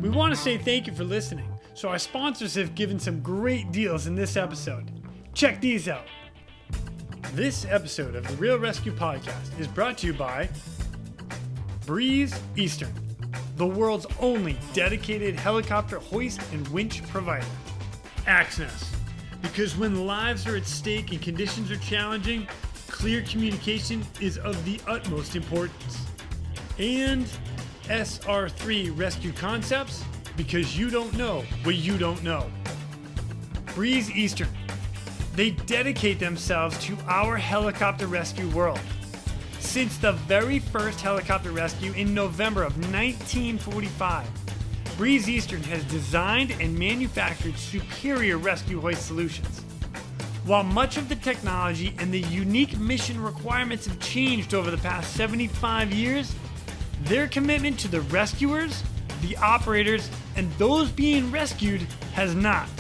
We want to say thank you for listening. So our sponsors have given some great deals in this episode. Check these out. This episode of the Real ResQ podcast is brought to you by Breeze Eastern, the world's only dedicated helicopter hoist and winch provider. Axness, because when lives are at stake and conditions are challenging, clear communication is of the utmost importance. And SR3 Rescue Concepts, because you don't know what you don't know. Breeze Eastern, they dedicate themselves to our helicopter rescue world. Since the very first helicopter rescue in November of 1945, Breeze Eastern has designed and manufactured superior rescue hoist solutions. While much of the technology and the unique mission requirements have changed over the past 75 years, their commitment to the rescuers, the operators, and those being rescued has not.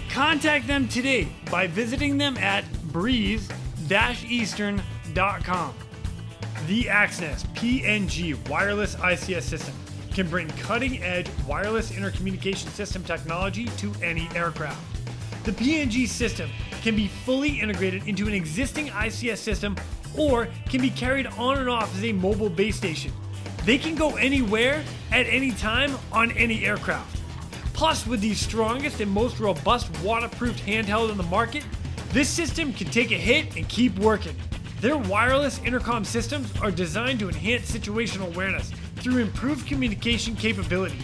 Contact them today by visiting them at breeze-eastern.com. The Axness PNG wireless ICS system can bring cutting-edge wireless intercommunication system technology to any aircraft. The PNG system can be fully integrated into an existing ICS system or can be carried on and off as a mobile base station. They can go anywhere at any time on any aircraft. Plus, with the strongest and most robust waterproofed handheld on the market, this system can take a hit and keep working. Their wireless intercom systems are designed to enhance situational awareness through improved communication capability.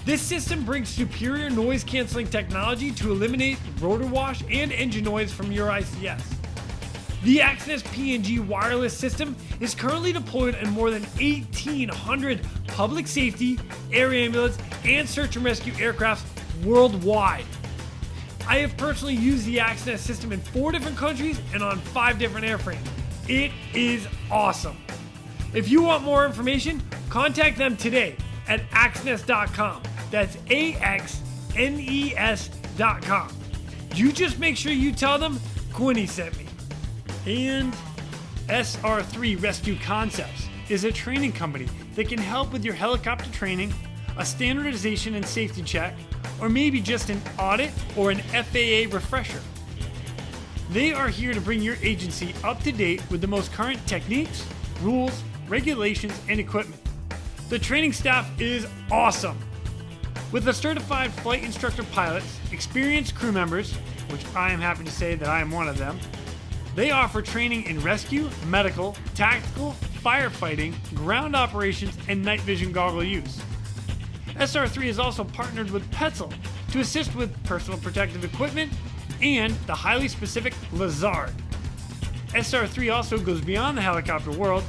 This system brings superior noise canceling technology to eliminate rotor wash and engine noise from your ICS. The Axness PNG wireless system is currently deployed in more than 1,800 public safety, air ambulance, and search and rescue aircrafts worldwide. I have personally used the Axness system in 4 different countries and on 5 different airframes. It is awesome. If you want more information, contact them today at axness.com. That's AXNES.com. You just make sure you tell them Quinny sent me. And SR3 ResQ Concepts is a training company that can help with your helicopter training, a standardization and safety check, or maybe just an audit or an FAA refresher. They are here to bring your agency up to date with the most current techniques, rules, regulations, and equipment. The training staff is awesome. With a certified flight instructor pilots, experienced crew members, which I am happy to say that I am one of them, they offer training in rescue, medical, tactical, firefighting, ground operations, and night vision goggle use. SR3 is also partnered with Petzl to assist with personal protective equipment and the highly specific Lazard. SR3 also goes beyond the helicopter world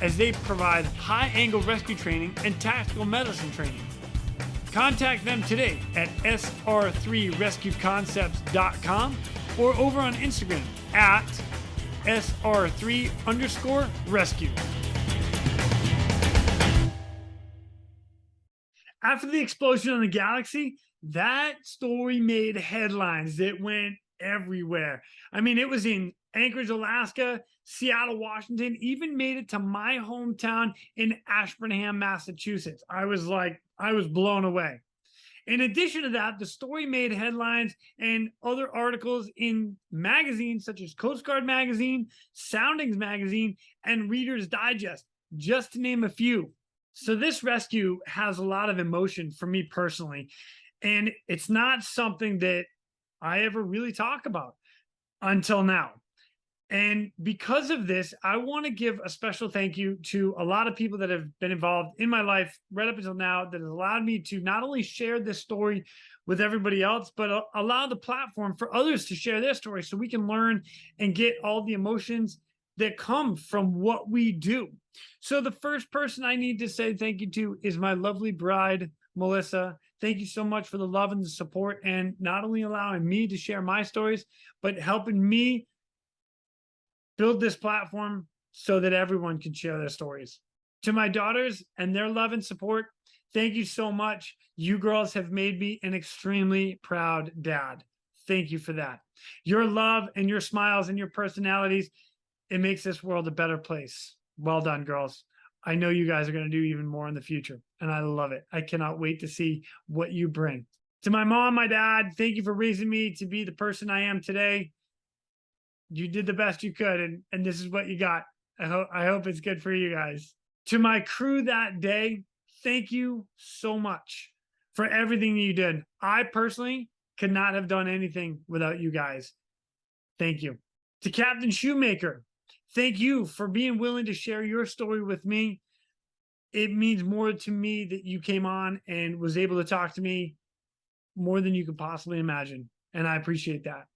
as they provide high-angle rescue training and tactical medicine training. Contact them today at sr3rescueconcepts.com or over on Instagram at SR3_rescue. After the explosion on the Galaxy, that story made headlines. It went everywhere. I mean, it was in Anchorage, Alaska, Seattle, Washington, even made it to my hometown in Ashburnham, Massachusetts. I was blown away. In addition to that, the story made headlines and other articles in magazines such as Coast Guard Magazine, Soundings Magazine, and Reader's Digest, just to name a few. So this rescue has a lot of emotion for me personally, and it's not something that I ever really talk about until now. And because of this, I want to give a special thank you to a lot of people that have been involved in my life right up until now that has allowed me to not only share this story with everybody else, but allow the platform for others to share their story so we can learn and get all the emotions that come from what we do. So the first person I need to say thank you to is my lovely bride, Melissa. Thank you so much for the love and the support, and not only allowing me to share my stories, but helping me build this platform so that everyone can share their stories. To my daughters and their love and support, thank you so much. You girls have made me an extremely proud dad. Thank you for that. Your love and your smiles and your personalities, it makes this world a better place. Well done, girls. I know you guys are going to do even more in the future, and I love it. I cannot wait to see what you bring. To my mom, my dad, thank you for raising me to be the person I am today. You did the best you could, and this is what you got. I hope it's good for you guys. To my crew that day, thank you so much for everything you did. I personally could not have done anything without you guys. Thank you. To Captain Shoemaker, thank you for being willing to share your story with me. It means more to me that you came on and was able to talk to me more than you could possibly imagine. And I appreciate that.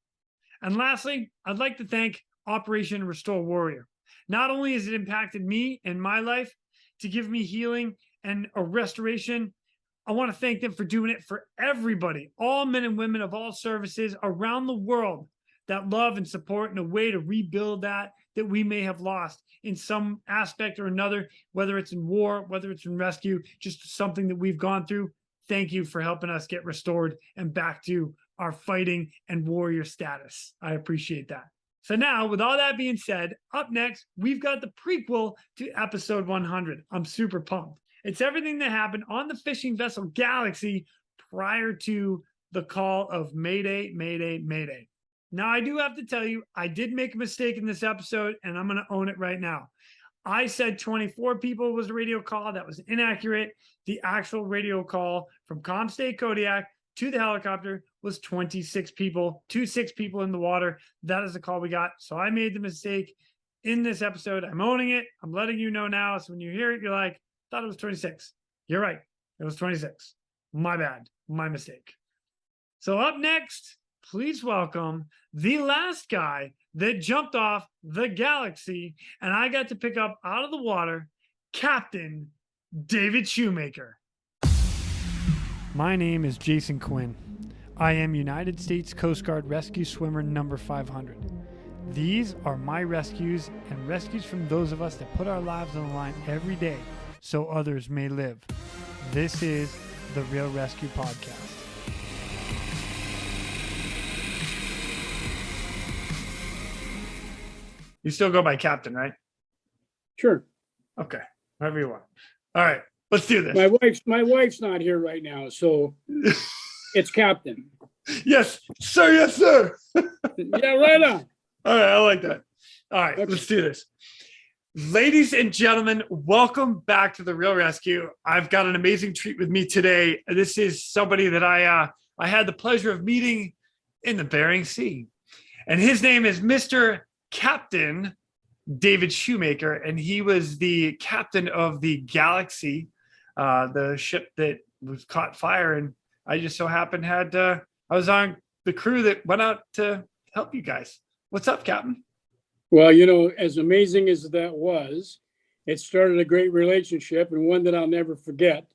And lastly, I'd like to thank Operation Restore Warrior. Not only has it impacted me and my life to give me healing and a restoration, I want to thank them for doing it for everybody, all men and women of all services around the world that love and support in a way to rebuild that we may have lost in some aspect or another, whether it's in war, whether it's in rescue, just something that we've gone through. Thank you for helping us get restored and back to our fighting and warrior status. I appreciate that. So now, with all that being said, up next, we've got the prequel to episode 100. I'm super pumped. It's everything that happened on the fishing vessel Galaxy prior to the call of Mayday, Mayday, Mayday. Now, I do have to tell you, I did make a mistake in this episode, and I'm going to own it right now. I said 24 people was the radio call. That was inaccurate. The actual radio call from ComState Kodiak to the helicopter was 26 people, 26 people in the water. That is the call we got. So I made the mistake in this episode. I'm owning it. I'm letting you know now. So when you hear it, you're like, thought it was 26. You're right. It was 26. My bad. My mistake. So up next, please welcome the last guy that jumped off the Galaxy and I got to pick up out of the water, Captain David Shoemaker. My name is Jason Quinn. I am United States Coast Guard Rescue Swimmer number 500. These are my rescues and rescues from those of us that put our lives on the line every day so others may live. This is the Real ResQ podcast. You still go by Captain, right? Sure. Okay. Whatever you want. All right. Let's do this. My wife's not here right now, so it's Captain. Yes, sir. Yes, sir. Yeah, right on. All right. I like that. All right. Okay. Let's do this. Ladies and gentlemen, welcome back to the Real ResQ. I've got an amazing treat with me today. This is somebody that I had the pleasure of meeting in the Bering Sea. And his name is Mr. Captain David Shoemaker, and he was the captain of the Galaxy, the ship that was caught fire. And I just so happened I was on the crew that went out to help you guys. What's up, Captain? Well, you know, as amazing as that was, it started a great relationship and one that I'll never forget.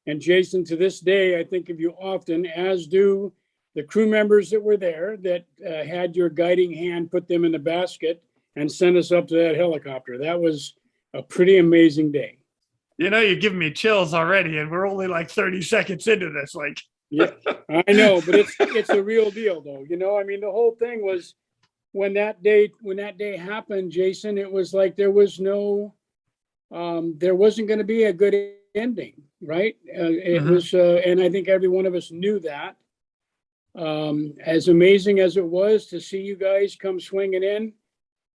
And Jason, to this day, I think of you often, as do the crew members that were there that had your guiding hand, put them in the basket and sent us up to that helicopter. That was a pretty amazing day. You know, you're giving me chills already, and we're only like 30 seconds into this. Like, yeah, I know, but it's a real deal, though. You know, I mean, the whole thing was when that day happened, Jason. It was like there was no, there wasn't going to be a good ending, right? It was, and I think every one of us knew that. As amazing as it was to see you guys come swinging in,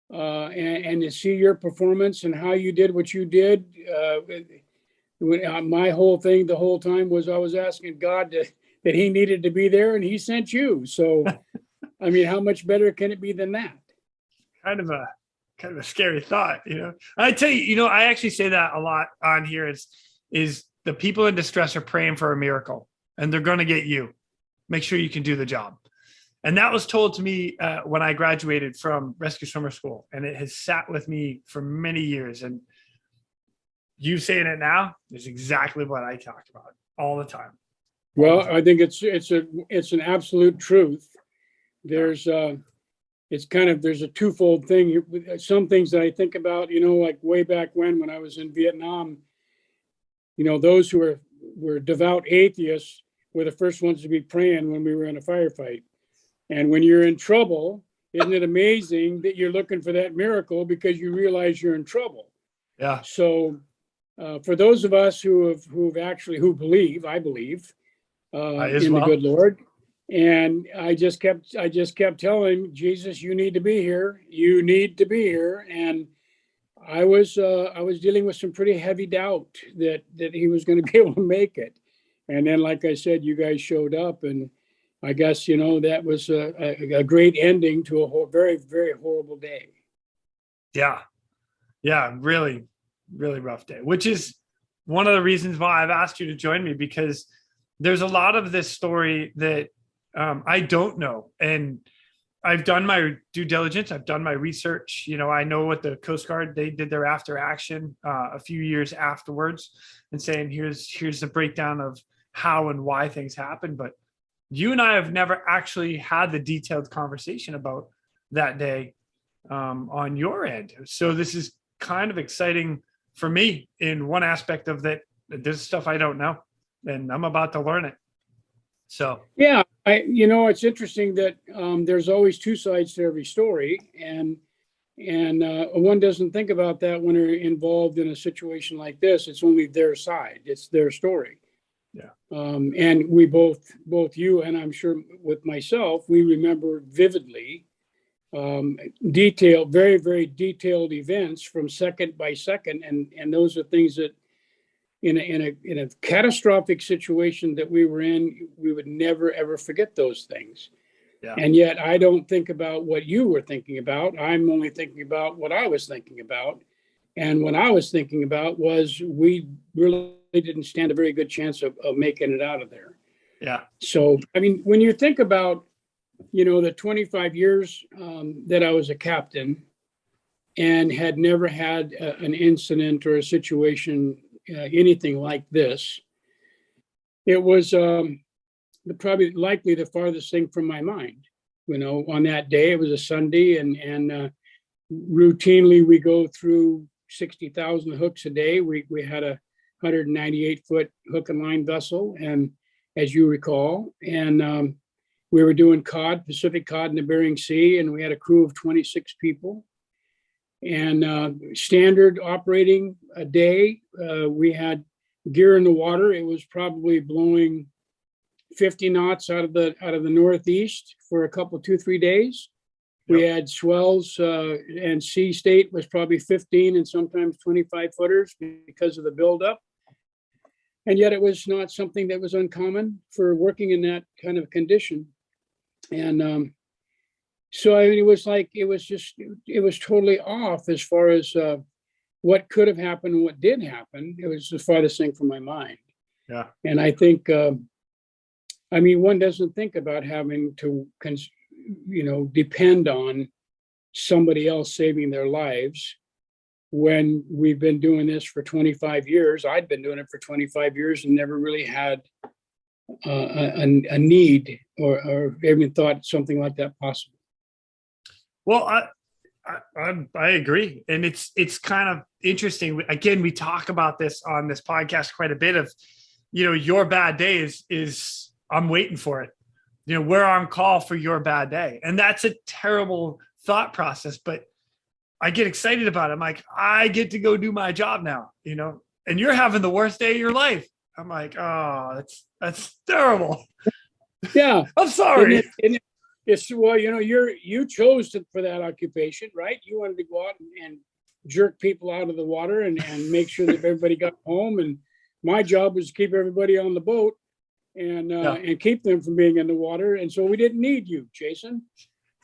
and to see your performance and how you did what you did. My whole thing the whole time was I was asking God that he needed to be there, and he sent you. So, I mean, how much better can it be than that? Kind of a scary thought, you know. I tell you, you know, I actually say that a lot on here is the people in distress are praying for a miracle, and they're going to get you. Make sure you can do the job. And that was told to me when I graduated from rescue swimmer school, and it has sat with me for many years. And you saying it now is exactly what I talk about all the time. Well, I think it's an absolute truth. There's there's a twofold thing. Some things that I think about, you know, like way back when I was in Vietnam, you know, those who were devout atheists were the first ones to be praying when we were in a firefight. And when you're in trouble, isn't it amazing that you're looking for that miracle because you realize you're in trouble? Yeah. So for those of us who believe, I believe in the good Lord, and I just kept telling him, Jesus, you need to be here. You need to be here. And I was dealing with some pretty heavy doubt that he was going to be able to make it. And then, like I said, you guys showed up, and I guess, that was a great ending to a very, very horrible day. Yeah. Yeah. Really, really rough day, which is one of the reasons why I've asked you to join me, because there's a lot of this story that I don't know. And I've done my due diligence. I've done my research. I know what the Coast Guard, they did their after action a few years afterwards and saying, here's the breakdown of how and why things happen. But you and I have never actually had the detailed conversation about that day on your end. So this is kind of exciting for me in one aspect of that. There's stuff I don't know, and I'm about to learn it. So yeah, it's interesting that there's always two sides to every story, and one doesn't think about that when they're involved in a situation like this. It's only their side. It's their story. Yeah. And we both you and I'm sure with myself, we remember vividly very, very detailed events from second by second, and those are things that in a catastrophic situation that we were in, we would never ever forget those things. Yeah. And yet I don't think about what you were thinking about. I'm only thinking about what I was thinking about. And what I was thinking about was we really didn't stand a very good chance of making it out of there. Yeah. So, I mean, when you think about, the 25 years that I was a captain and had never had an incident or a situation, anything like this, it was probably likely the farthest thing from my mind. On that day, it was a Sunday, and routinely we go through 60,000 hooks a day. We had a 198-foot hook and line vessel, and as you recall, and we were doing Pacific cod in the Bering Sea, and we had a crew of 26 people. And standard operating a day, we had gear in the water. It was probably blowing 50 knots out of the northeast for a couple, 2-3 days. Yep. We had swells, and sea state was probably 15 and sometimes 25 footers because of the buildup. And yet it was not something that was uncommon for working in that kind of condition. And so it was totally off as far as what could have happened and what did happen. It was the farthest thing from my mind. Yeah. And I think, one doesn't think about having to, depend on somebody else saving their lives when we've been doing this for 25 years. I'd been doing it for 25 years and never really had a need or even thought something like that possible. Well, I agree, and it's kind of interesting. Again, we talk about this on this podcast quite a bit. Of your bad day is I'm waiting for it. We're on call for your bad day, and that's a terrible thought process. But I get excited about it. I'm like, I get to go do my job now. And you're having the worst day of your life. I'm like, oh, that's terrible. Yeah, I'm sorry. You chose for that occupation, right? You wanted to go out and jerk people out of the water and make sure that everybody got home. And my job was to keep everybody on the boat and keep them from being in the water. And so we didn't need you, Jason,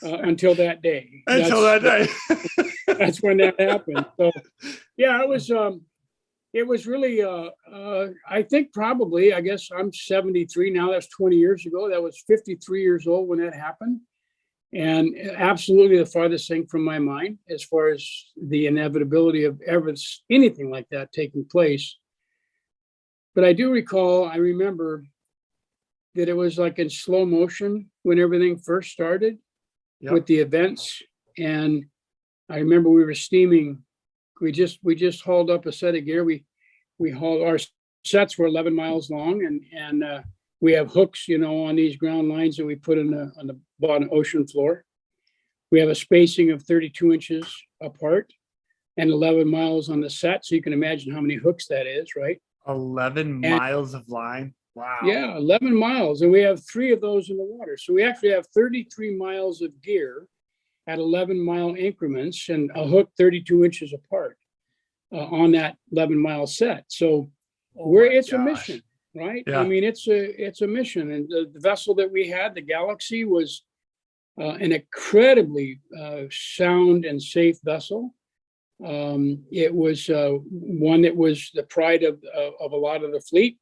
until that day. That's when that happened. So, yeah, it was really, I think probably, I guess I'm 73 now. That's 20 years ago. That was 53 years old when that happened. And absolutely the farthest thing from my mind as far as the inevitability of ever anything like that taking place. But I remember that it was like in slow motion when everything first started. Yep. With the events. And I remember we were steaming. We just hauled up a set of gear. We hauled, our sets were 11 miles long, and we have hooks, on these ground lines that we put on the bottom ocean floor. We have a spacing of 32 inches apart. and 11 miles on the set. So you can imagine how many hooks that is, right? 11 And miles of line. Wow. yeah, 11 miles. And we have 3 of those in the water. So we actually have 33 miles of gear at 11-mile increments and a hook 32 inches apart on that 11-mile set. So it's a mission, right? Yeah. I mean, it's a mission. And the vessel that we had, the Galaxy, was an incredibly sound and safe vessel. It was one that was the pride of a lot of the fleet.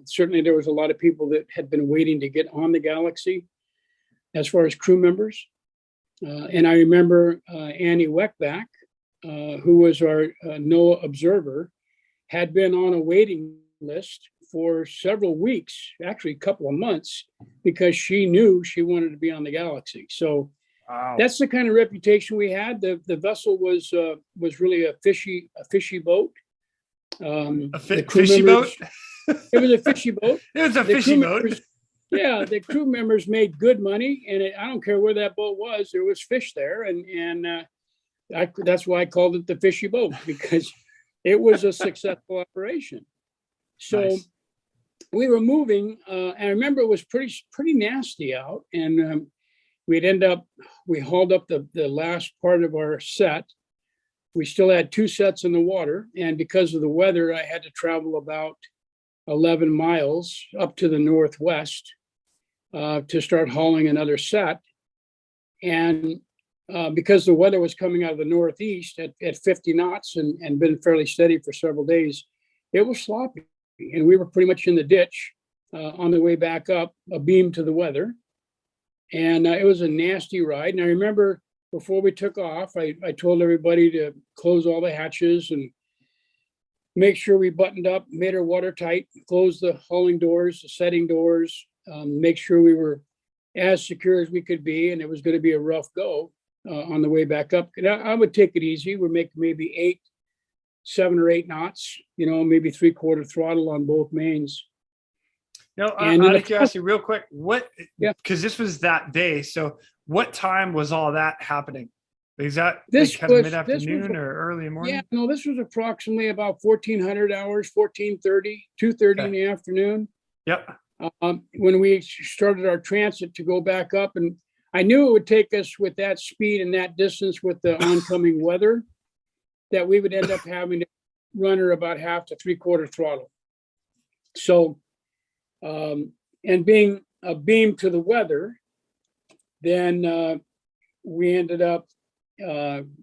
Certainly, there was a lot of people that had been waiting to get on the Galaxy as far as crew members. And I remember Annie Weckback, who was our NOAA observer, had been on a waiting list for several weeks, actually a couple of months, because she knew she wanted to be on the Galaxy. So that's the kind of reputation we had. The vessel was really a fishy boat. Fishy boat? It was a fishy boat. It was a fishy boat. Yeah, the crew members made good money, and I don't care where that boat was, there was fish there, and that's why I called it the fishy boat, because it was a successful operation. So nice. We were moving, and I remember it was pretty nasty out, and we hauled up the last part of our set. We still had 2 sets in the water, and because of the weather, I had to travel about 11 miles up to the northwest to start hauling another set. And because the weather was coming out of the northeast at 50 knots and been fairly steady for several days, it was sloppy. And we were pretty much in the ditch on the way back up, abeam to the weather. And it was a nasty ride. And I remember before we took off, I told everybody to close all the hatches and make sure we buttoned up, made her watertight, closed the hauling doors, the setting doors, make sure we were as secure as we could be. And it was going to be a rough go on the way back up. And I would take it easy. We'd make maybe 7 or 8 knots, maybe 3/4 throttle on both mains. No, out of curiosity, real quick, because this was that day. So what time was all that happening? Is that kind of mid-afternoon or early morning? Yeah, no, this was approximately about 1400 hours, 14:30, 2:30 in the afternoon. Yep. When we started our transit to go back up, and I knew it would take us with that speed and that distance with the oncoming weather, that we would end up having to run her about 1/2 to 3/4 throttle. So, and being a beam to the weather, then we ended up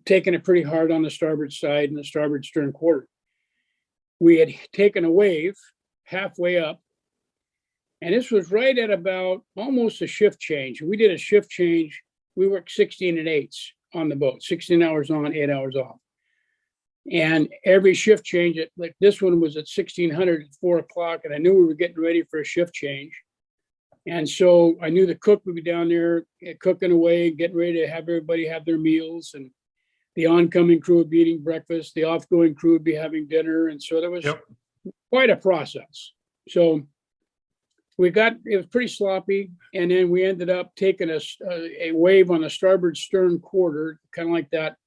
taking it pretty hard on the starboard side and the starboard stern quarter. We had taken a wave halfway up, and this was right at about almost a shift change. We did a shift change. We worked 16 and 8s on the boat, 16 hours on, 8 hours off. And every shift change, like this one was at 1600 at 4 o'clock, and I knew we were getting ready for a shift change. And so I knew the cook would be down there cooking away, getting ready to have everybody have their meals, and the oncoming crew would be eating breakfast, the offgoing crew would be having dinner. And so there was quite a process. So it was pretty sloppy. And then we ended up taking a wave on the starboard stern quarter, kind of like that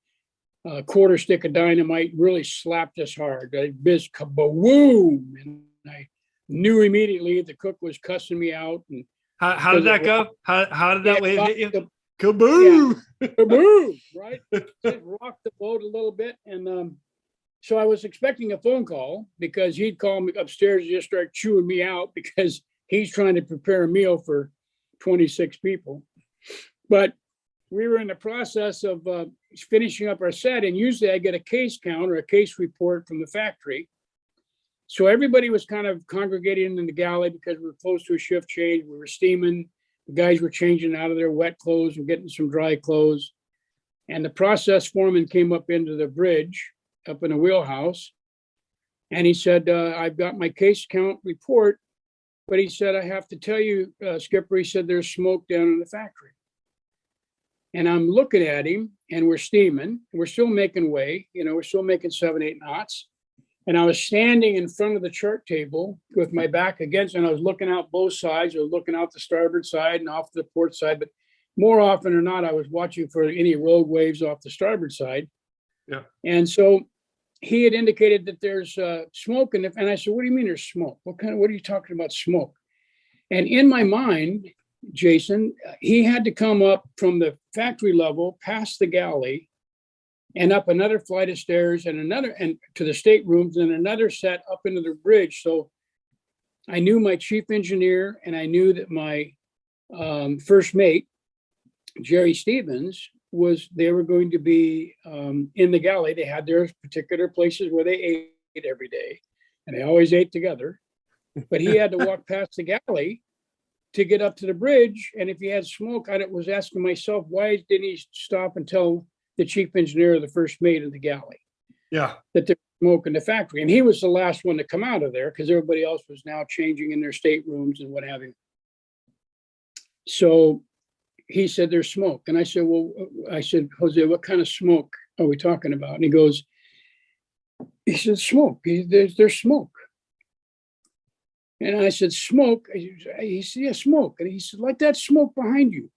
quarter stick of dynamite, really slapped us hard. Biz kaboom! And I knew immediately the cook was cussing me out. And how did that go? How did that wave hit you? Kaboom! Yeah, kaboom! Right? It rocked the boat a little bit, and so I was expecting a phone call, because he'd call me upstairs and just start chewing me out because he's trying to prepare a meal for 26 people. But we were in the process of finishing up our set, and usually I get a case count or a case report from the factory. So everybody was kind of congregating in the galley because we were close to a shift change. We were steaming. The guys were changing out of their wet clothes and getting some dry clothes. And the process foreman came up into the bridge up in the wheelhouse, and he said, I've got my case count report, but he said, I have to tell you, Skipper, he said, there's smoke down in the factory. And I'm looking at him, and we're steaming. We're still making way. We're still making 7, 8 knots. And I was standing in front of the chart table with my back against, and I was looking out both sides. I was looking out the starboard side and off the port side. But more often than not, I was watching for any rogue waves off the starboard side. Yeah. And so he had indicated that there's smoke, and I said, "What do you mean there's smoke? What are you talking about smoke?" And in my mind, Jason, he had to come up from the factory level, past the galley, and up another flight of stairs, and to the staterooms, and another set up into the bridge. So I knew my chief engineer, and I knew that my first mate, Jerry Stevens, they were going to be in the galley. They had their particular places where they ate every day, and they always ate together. But he had to walk past the galley to get up to the bridge. And if he had smoke, I was asking myself, why didn't he stop and tell the chief engineer of the first mate of the galley? Yeah. That there was smoke in the factory. And he was the last one to come out of there because everybody else was now changing in their staterooms and what have you. So he said, "There's smoke." And I said, "Jose, what kind of smoke are we talking about?" And he said, "Smoke. There's smoke." And I said, "Smoke?" He said, "Yeah, smoke." And he said, "Like that smoke behind you."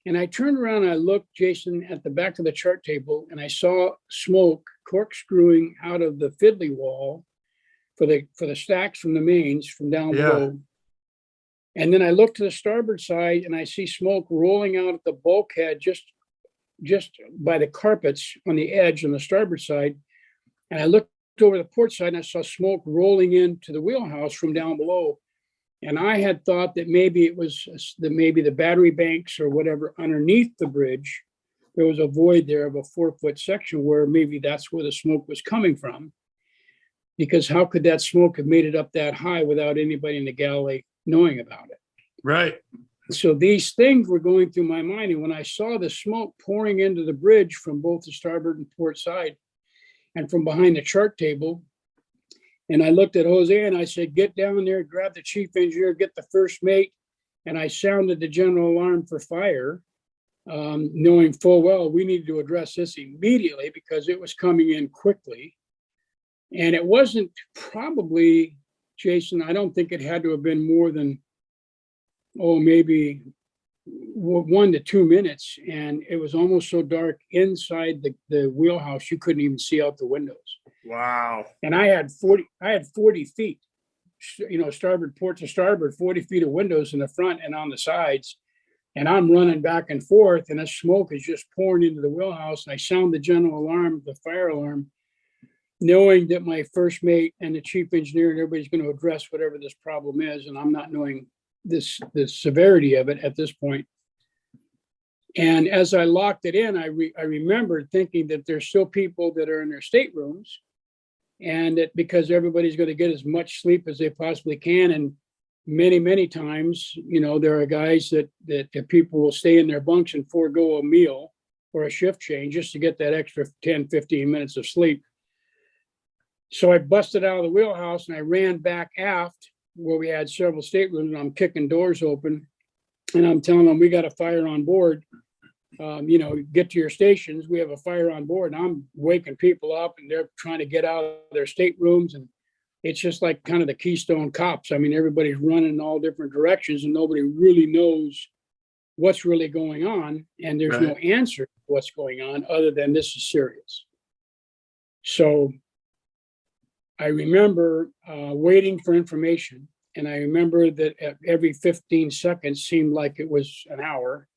And I turned around and I looked, Jason, at the back of the chart table, and I saw smoke corkscrewing out of the fiddly wall for the stacks from the mains from down below. And then I look to the starboard side and I see smoke rolling out at the bulkhead just by the carpets on the edge on the starboard side. And I looked over the port side and I saw smoke rolling into the wheelhouse from down below. And I had thought that maybe it was the battery banks or whatever underneath the bridge. There was a void there of a 4-foot section where maybe that's where the smoke was coming from. Because how could that smoke have made it up that high without anybody in the galley knowing about it? Right. So these things were going through my mind. And when I saw the smoke pouring into the bridge from both the starboard and port side and from behind the chart table, and I looked at Jose and I said, "Get down there, grab the chief engineer, get the first mate." And I sounded the general alarm for fire, knowing full well we needed to address this immediately because it was coming in quickly. And it wasn't probably, Jason, I don't think it had to have been more than, maybe 1 to 2 minutes. And it was almost so dark inside the wheelhouse, you couldn't even see out the windows. Wow. And I had 40 feet, starboard port to starboard, 40 feet of windows in the front and on the sides. And I'm running back and forth and the smoke is just pouring into the wheelhouse. And I sound the general alarm, the fire alarm, knowing that my first mate and the chief engineer and everybody's going to address whatever this problem is. And I'm not knowing the severity of it at this point. And as I locked it in, I remembered thinking that there's still people that are in their staterooms, and that because everybody's going to get as much sleep as they possibly can. And many, many times, there are guys that people will stay in their bunks and forego a meal or a shift change just to get that extra 10, 15 minutes of sleep. So I busted out of the wheelhouse and I ran back aft where we had several staterooms, and I'm kicking doors open and I'm telling them, "We got a fire on board. Get to your stations. We have a fire on board." And I'm waking people up and they're trying to get out of their staterooms. And it's just like kind of the Keystone Cops. I mean, everybody's running in all different directions and nobody really knows what's really going on. And there's no answer to what's going on other than this is serious. So I remember waiting for information. And I remember that every 15 seconds seemed like it was an hour.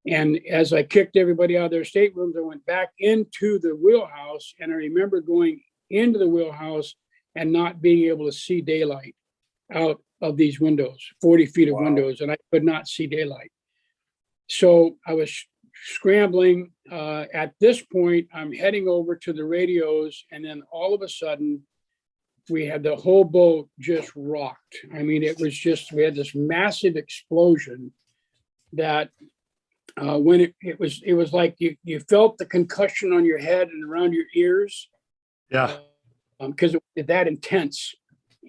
And as I kicked everybody out of their staterooms, I went back into the wheelhouse. And I remember going into the wheelhouse and not being able to see daylight out of these windows, 40 feet of windows, and I could not see daylight. So I was scrambling. At this point, I'm heading over to the radios, and then all of a sudden, we had the whole boat just rocked. I mean, we had this massive explosion that when it was like you felt the concussion on your head and around your ears. Yeah. Because it was that intense.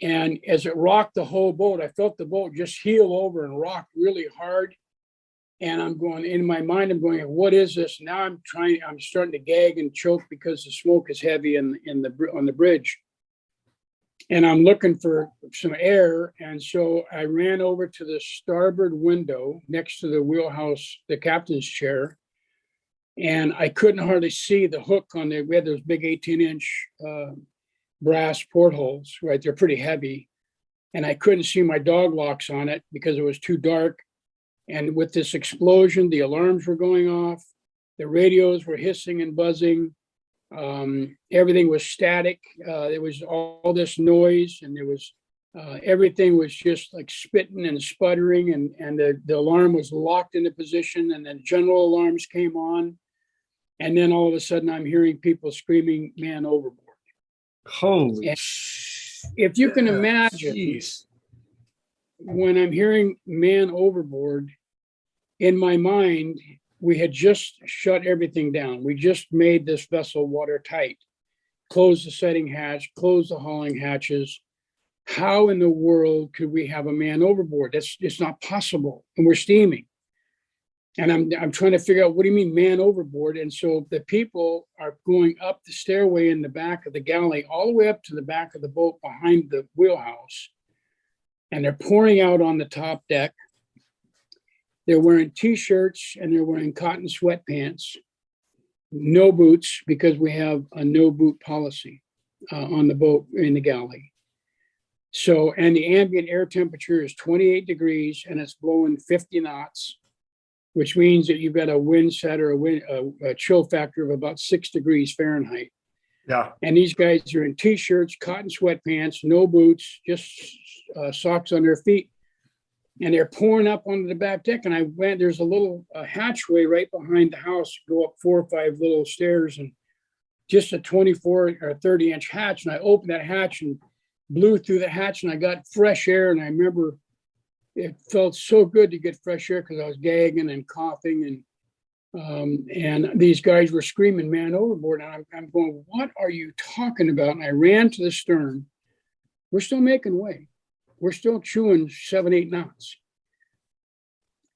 And as it rocked the whole boat, I felt the boat just heel over and rock really hard. And I'm going, in my mind, I'm going, "What is this?" Now I'm starting to gag and choke because the smoke is heavy on the bridge. And I'm looking for some air. And so I ran over to the starboard window next to the wheelhouse, the captain's chair. and I couldn't hardly see the hook on there. We had those big 18-inch brass portholes, right? They're pretty heavy. And I couldn't see my dog locks on it because it was too dark. And with this explosion, the alarms were going off. The radios were hissing and buzzing. Everything was static. There was all this noise, and there was everything was just like spitting and sputtering, and the alarm was locked into position, and then general alarms came on. And then all of a sudden I'm hearing people screaming, "Man overboard." Holy and if you can imagine, geez. When I'm hearing "man overboard," in my mind, we had just shut everything down. We just made this vessel watertight, closed the setting hatch, closed the hauling hatches. How in the world could we have a man overboard? It's not possible. And we're steaming. And I'm trying to figure out, what do you mean man overboard? And so the people are going up the stairway in the back of the galley, all the way up to the back of the boat behind the wheelhouse. And they're pouring out on the top deck. They're wearing t-shirts and they're wearing cotton sweatpants, no boots, because we have a no boot policy on the boat in the galley. So, and the ambient air temperature is 28 degrees and it's blowing 50 knots, which means that you've got a wind set or a chill factor of about 6 degrees Fahrenheit. Yeah. And these guys are in t-shirts, cotton sweatpants, no boots, just socks on their feet. And they're pouring up onto the back deck. And there's a little hatchway right behind the house, go up 4 or 5 little stairs, and just a 24 or 30-inch hatch. And I opened that hatch and blew through the hatch, and I got fresh air. And I remember it felt so good to get fresh air because I was gagging and coughing, and these guys were screaming "man overboard," and I'm going, "What are you talking about?" And I ran to the stern. We're still making way. We're still chewing 7, 8 knots.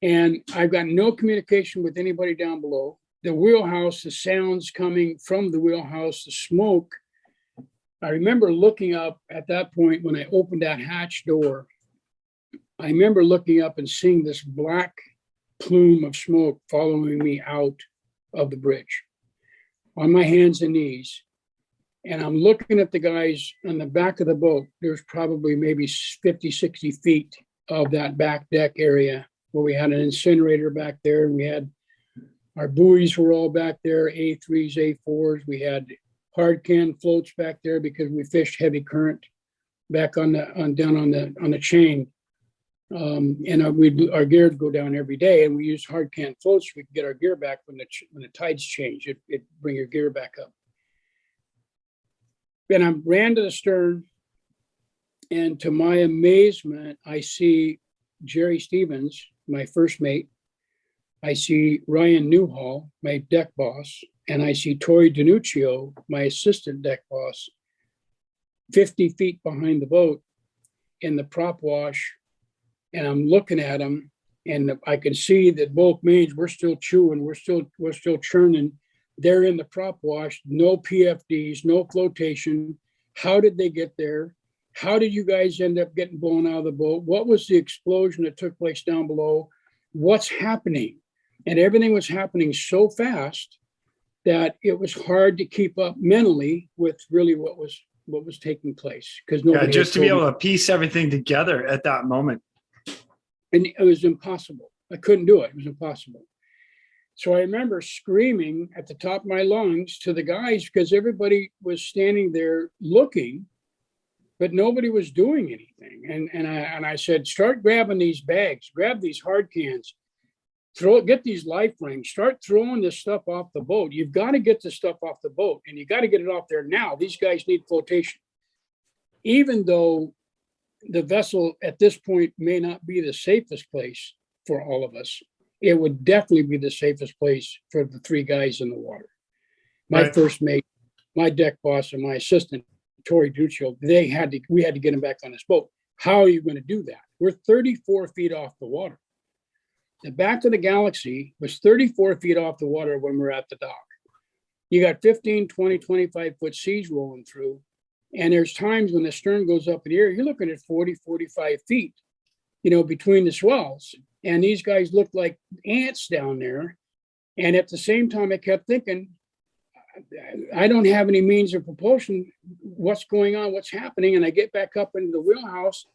And I've got no communication with anybody down below. The wheelhouse, the sounds coming from the wheelhouse, the smoke. I remember looking up at that point when I opened that hatch door. I remember looking up and seeing this black plume of smoke following me out of the bridge on my hands and knees. And I'm looking at the guys on the back of the boat. There's probably maybe 50, 60 feet of that back deck area where we had an incinerator back there. And we had our buoys were all back there, A3s, A4s. We had hard can floats back there because we fished heavy current back down on the chain. And our gear would go down every day, and we used hard can floats so we could get our gear back when the tides change. It bring your gear back up. And I ran to the stern, and to my amazement, I see Jerry Stevens, my first mate. I see Ryan Newhall, my deck boss, and I see Tori DiNuccio, my assistant deck boss, 50 feet behind the boat in the prop wash. And I'm looking at them, and I can see that both mains, we're still chewing, we're still churning. They're in the prop wash, no PFDs, no flotation. How did they get there? How did you guys end up getting blown out of the boat? What was the explosion that took place down below? What's happening? And everything was happening so fast that it was hard to keep up mentally with really what was taking place. Because nobody just to be able to piece everything together at that moment. And it was impossible. I couldn't do it. It was impossible. So I remember screaming at the top of my lungs to the guys because everybody was standing there looking, but nobody was doing anything. And I said, start grabbing these bags, grab these hard cans, get these life rings, start throwing this stuff off the boat. You've got to get this stuff off the boat, and you got to get it off there now. These guys need flotation. Even though the vessel at this point may not be the safest place for all of us, it would definitely be the safest place for the 3 guys in the water. My first mate, my deck boss, and my assistant, Tori DiNuccio, we had to get him back on this boat. How are you going to do that? We're 34 feet off the water. The back of the Galaxy was 34 feet off the water when we're at the dock. You got 15, 20, 25 foot seas rolling through. And there's times when the stern goes up in the air, you're looking at 40, 45 feet, between the swells. And these guys look like ants down there. And at the same time, I kept thinking, I don't have any means of propulsion. What's going on? What's happening? And I get back up into the wheelhouse,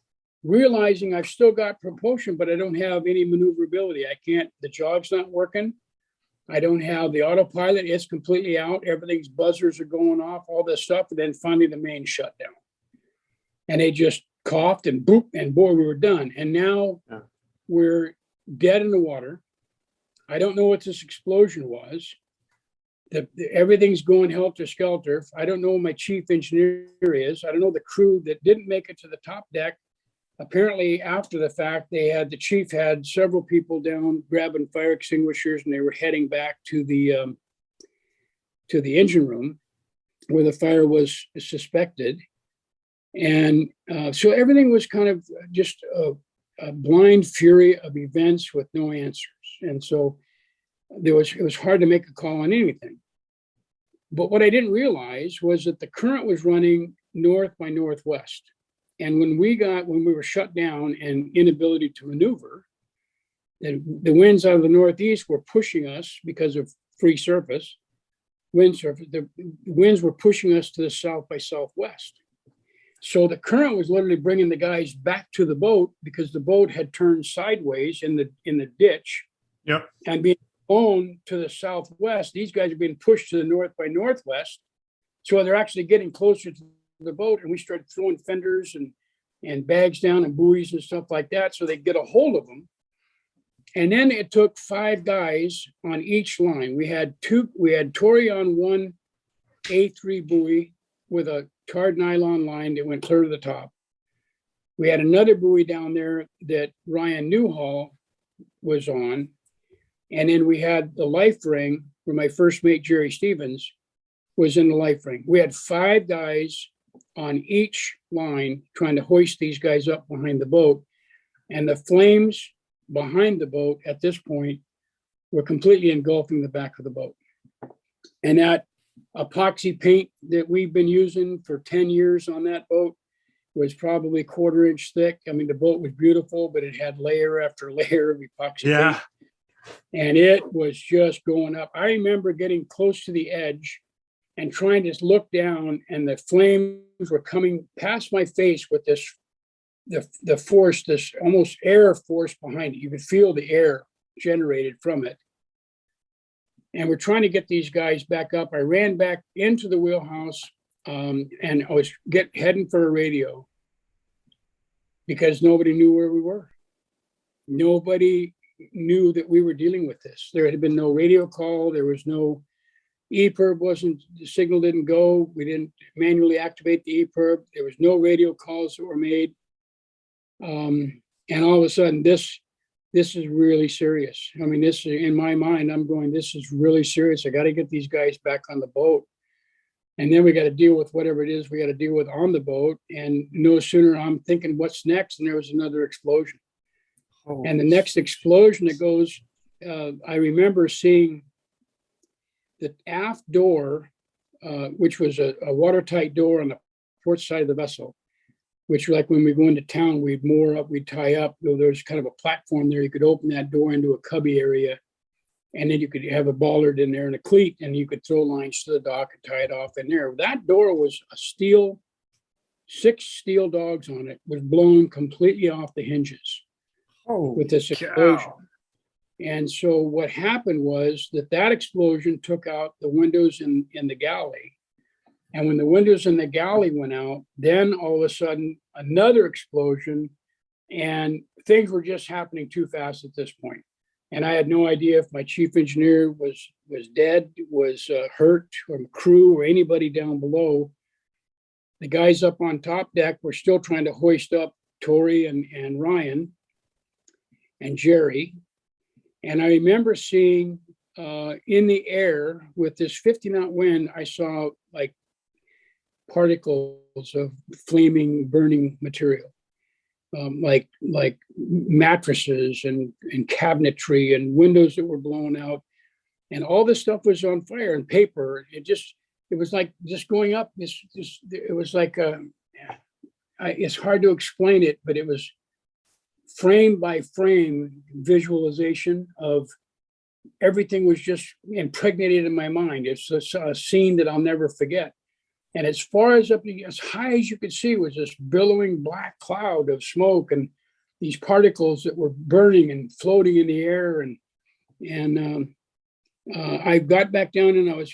realizing I've still got propulsion, but I don't have any maneuverability. I can't, the jog's not working. I don't have the autopilot. It's completely out. Everything's buzzers are going off, all this stuff. And then finally the main shut down. And they just coughed and boop, and boy, we were done. And now we're dead in the water. I don't know what this explosion was. Everything's going helter-skelter. I don't know who my chief engineer is. I don't know the crew that didn't make it to the top deck. Apparently, after the fact, the chief had several people down grabbing fire extinguishers, and they were heading back to the engine room where the fire was suspected. And so everything was kind of just a blind fury of events with no answers. And so it was hard to make a call on anything. But what I didn't realize was that the current was running north by northwest. And when we were shut down and inability to maneuver, the winds out of the northeast were pushing us because of free surface, wind surface. The winds were pushing us to the south by southwest. So the current was literally bringing the guys back to the boat because the boat had turned sideways in the ditch. Yep. And being blown to the southwest. These guys are being pushed to the north by northwest. So they're actually getting closer to the boat, and we started throwing fenders and bags down and buoys and stuff like that so they get a hold of them. And then it took 5 guys on each line. We had Tori on one A3 buoy with a tarred nylon line that went clear to the top. We had another buoy down there that Ryan Newhall was on. And then we had the life ring where my first mate, Jerry Stevens, was in the life ring. We had 5 guys on each line trying to hoist these guys up behind the boat. And the flames behind the boat at this point were completely engulfing the back of the boat. And that epoxy paint that we've been using for 10 years on that boat was probably 1/4 inch thick. I mean, the boat was beautiful, but it had layer after layer of epoxy paint. And it was just going up. I remember getting close to the edge and trying to look down, and the flames were coming past my face with the force, this almost air force behind it. You could feel the air generated from it. And we're trying to get these guys back up. I ran back into the wheelhouse, and I was heading for a radio because nobody knew where we were. Nobody knew that we were dealing with this. There had been no radio call. There was no EPIRB, the signal didn't go. We didn't manually activate the EPIRB. There was no radio calls that were made. And all of a sudden, this is really serious. I mean, this, in my mind, I'm going, this is really serious. I got to get these guys back on the boat. And then we got to deal with whatever it is we got to deal with on the boat. And no sooner I'm thinking, what's next? And there was another explosion. Oh. And the next explosion that goes, I remember seeing the aft door, which was a watertight door on the port side of the vessel, which, like when we go into town, we'd moor up, we'd tie up. There's kind of a platform there. You could open that door into a cubby area, and then you could have a bollard in there and a cleat, and you could throw lines to the dock and tie it off in there. That door was a steel, 6 steel dogs on it, was blown completely off the hinges with this explosion. And so what happened was that explosion took out the windows in the galley. And when the windows in the galley went out, then all of a sudden another explosion, and things were just happening too fast at this point. And I had no idea if my chief engineer was dead, was hurt, or crew, or anybody down below. The guys up on top deck were still trying to hoist up Tori and Ryan and Jerry. And I remember seeing in the air with this 50-knot wind, I saw like particles of flaming, burning material, like mattresses and cabinetry and windows that were blown out, and all this stuff was on fire, and paper. It was like just going up. It was like it's hard to explain it, but it was frame by frame visualization of everything was just impregnated in my mind. It's a scene that I'll never forget. And as far as as high as you could see was this billowing black cloud of smoke and these particles that were burning and floating in the air. And I got back down and I was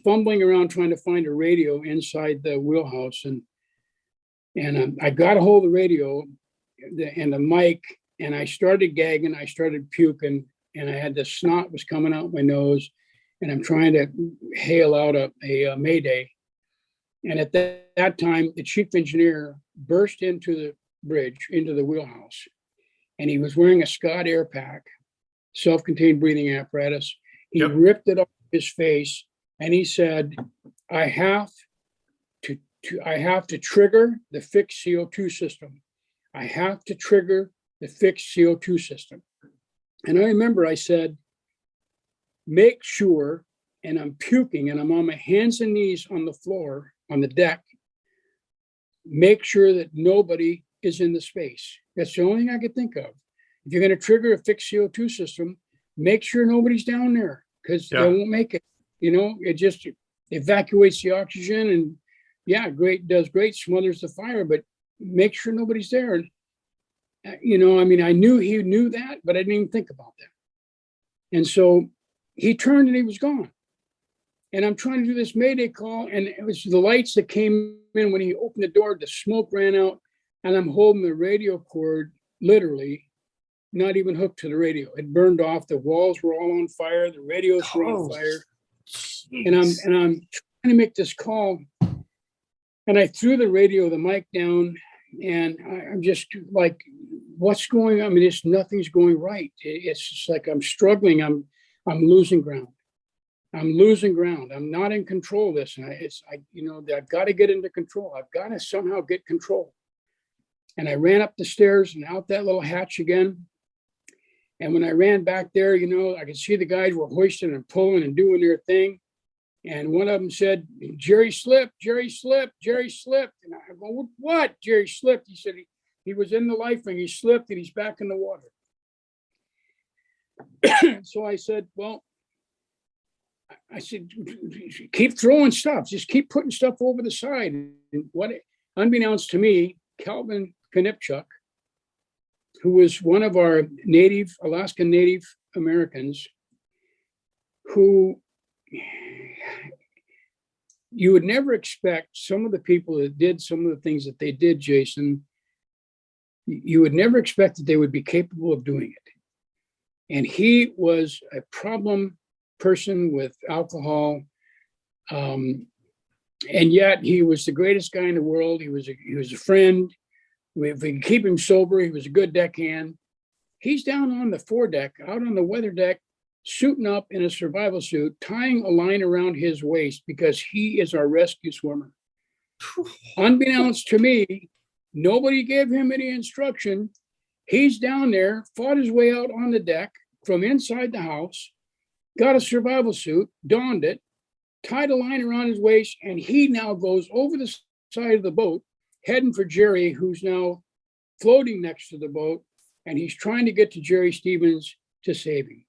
fumbling around trying to find a radio inside the wheelhouse, and I got a hold of the radio and the mic, and I started gagging, I started puking, and I had the snot was coming out my nose, and I'm trying to hail out a mayday. And at that time, the chief engineer burst into the bridge, into the wheelhouse, and he was wearing a Scott Air Pack, self-contained breathing apparatus. He ripped it off his face, and he said, I have to trigger the fixed CO2 system. I have to trigger the fixed CO2 system. And I remember I said, make sure, and I'm puking and I'm on my hands and knees on the floor, on the deck, make sure that nobody is in the space. That's the only thing I could think of. If you're going to trigger a fixed CO2 system, make sure nobody's down there, because they won't make it. It just evacuates the oxygen and does great, smothers the fire, but make sure nobody's there. And, I knew he knew that, but I didn't even think about that. And so he turned and he was gone. And I'm trying to do this Mayday call, and it was the lights that came in when he opened the door, the smoke ran out, and I'm holding the radio cord, literally, not even hooked to the radio. It burned off. The walls were all on fire. The radios were on fire. And I'm trying to make this call. And I threw the mic down, and I'm just like, what's going on? I mean, nothing's going right. It's just like I'm struggling. I'm losing ground. I'm losing ground. I'm not in control of this. And I've got to get into control. I've got to somehow get control. And I ran up the stairs and out that little hatch again. And when I ran back there, I could see the guys were hoisting and pulling and doing their thing. And one of them said, Jerry slipped, Jerry slipped, Jerry slipped. And I go, what? Jerry slipped. He said he was in the life ring. He slipped and he's back in the water. So I said, keep throwing stuff. Just keep putting stuff over the side. And unbeknownst to me, Calvin Knipchuk, who was one of our Alaskan Native Americans, who you would never expect, some of the people that did some of the things that they did, Jason, you would never expect that they would be capable of doing it. And he was a problem person with alcohol. And yet he was the greatest guy in the world. He was a friend. If we could keep him sober, he was a good deckhand. He's down on the foredeck, out on the weather deck, suiting up in a survival suit, tying a line around his waist because he is our rescue swimmer. Unbeknownst to me, nobody gave him any instruction. He's down there, fought his way out on the deck from inside the house, got a survival suit, donned it, tied a line around his waist, and he now goes over the side of the boat, heading for Jerry, who's now floating next to the boat, and he's trying to get to Jerry Stevens to save him.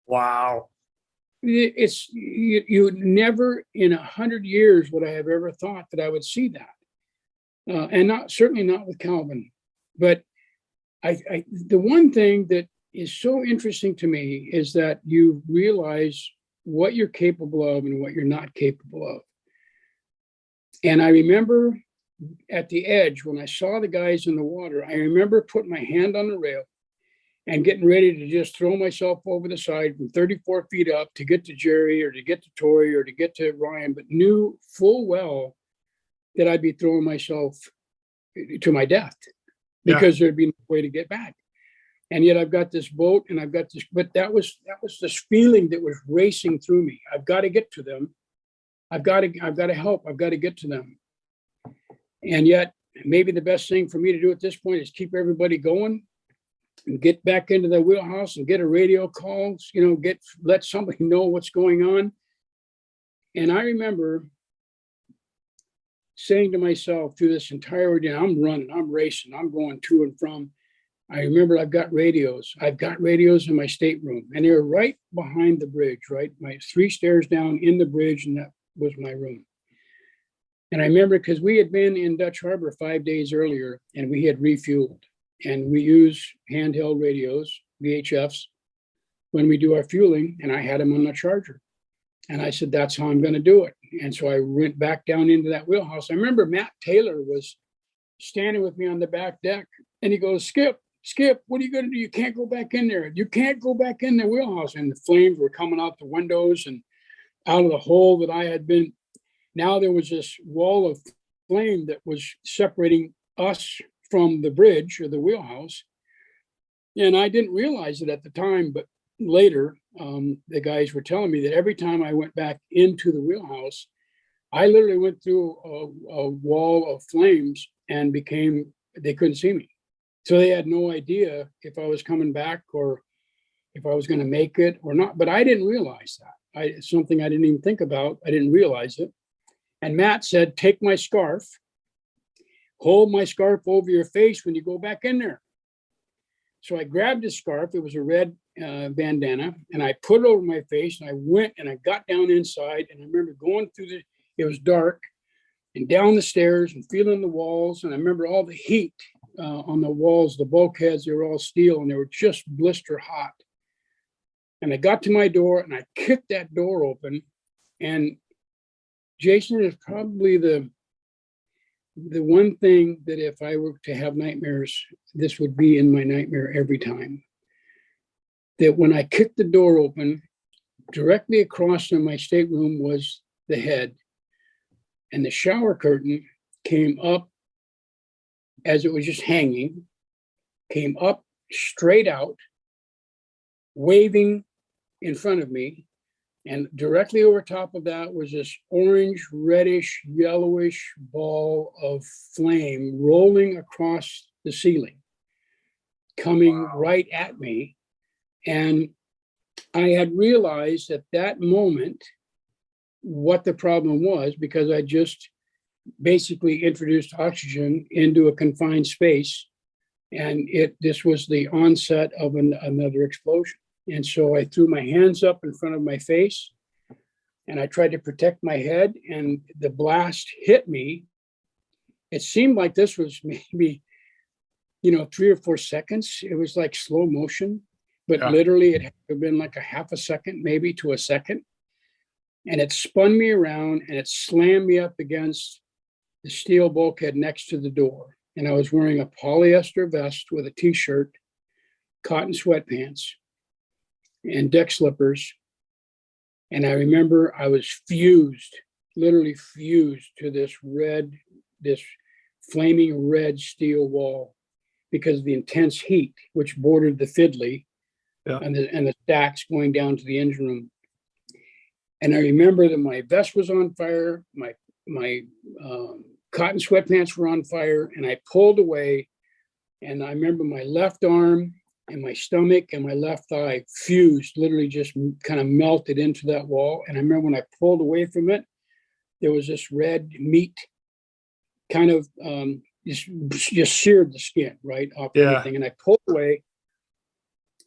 Wow. It's you never in 100 years would I have ever thought that I would see that, and certainly not with Calvin. But I the one thing that is so interesting to me is that you realize what you're capable of and what you're not capable of. And I remember at the edge when I saw the guys in the water, I remember putting my hand on the rail and getting ready to just throw myself over the side from 34 feet up to get to Jerry or to get to Tori or to get to Ryan, but knew full well that I'd be throwing myself to my death because there'd be no way to get back. And yet I've got this boat and I've got this, but that was this feeling that was racing through me. I've got to get to them. I've got to help. I've got to get to them. And yet maybe the best thing for me to do at this point is keep everybody going and get back into the wheelhouse and get a radio call, let somebody know what's going on. And I remember saying to myself through this entire ordeal, I'm running, I'm racing, I'm going to and from. I remember I've got radios. I've got radios in my stateroom, and they were right behind the bridge, right? My 3 stairs down in the bridge, and that was my room. And I remember because we had been in Dutch Harbor 5 days earlier, and we had refueled, and we use handheld radios, VHFs, when we do our fueling, and I had them on the charger. And I said, that's how I'm going to do it. And so I went back down into that wheelhouse. I remember Matt Taylor was standing with me on the back deck, and he goes, Skip, what are you going to do? You can't go back in there. You can't go back in the wheelhouse. And the flames were coming out the windows and out of the hole that I had been. Now there was this wall of flame that was separating us from the bridge or the wheelhouse. And I didn't realize it at the time, but later, the guys were telling me that every time I went back into the wheelhouse, I literally went through a wall of flames and they couldn't see me. So they had no idea if I was coming back or if I was going to make it or not. But I didn't realize that. It's something I didn't even think about. I didn't realize it. And Matt said, take my scarf, hold my scarf over your face when you go back in there. So I grabbed his scarf. It was a red bandana, and I put it over my face, and I went and I got down inside. And I remember going through it was dark, and down the stairs and feeling the walls. And I remember all the heat on the walls, the bulkheads, they were all steel and they were just blister hot. And I got to my door and I kicked that door open. And Jason is probably the one thing that if I were to have nightmares, this would be in my nightmare every time. That when I kicked the door open, directly across from my stateroom was the head. And the shower curtain came up as it was just hanging, came up straight out, waving in front of me. And directly over top of that was this orange, reddish, yellowish ball of flame rolling across the ceiling, coming right at me. And I had realized at that moment what the problem was, because I just basically introduced oxygen into a confined space. And this was the onset of another explosion. And so I threw my hands up in front of my face and I tried to protect my head, and the blast hit me. It seemed like this was maybe, 3 or 4 seconds. It was like slow motion, but literally it had to have been like a half a second, maybe to a second. And it spun me around and it slammed me up against the steel bulkhead next to the door. And I was wearing a polyester vest with a t-shirt, cotton sweatpants, and deck slippers. And I remember I was fused, literally fused to this flaming red steel wall because of the intense heat, which bordered the fiddly and the stacks going down to the engine room. And I remember that my vest was on fire, my cotton sweatpants were on fire, and I pulled away. And I remember my left arm and my stomach and my left thigh fused, literally just kind of melted into that wall. And I remember when I pulled away from it, there was this red meat kind of just seared the skin right off everything. And I pulled away.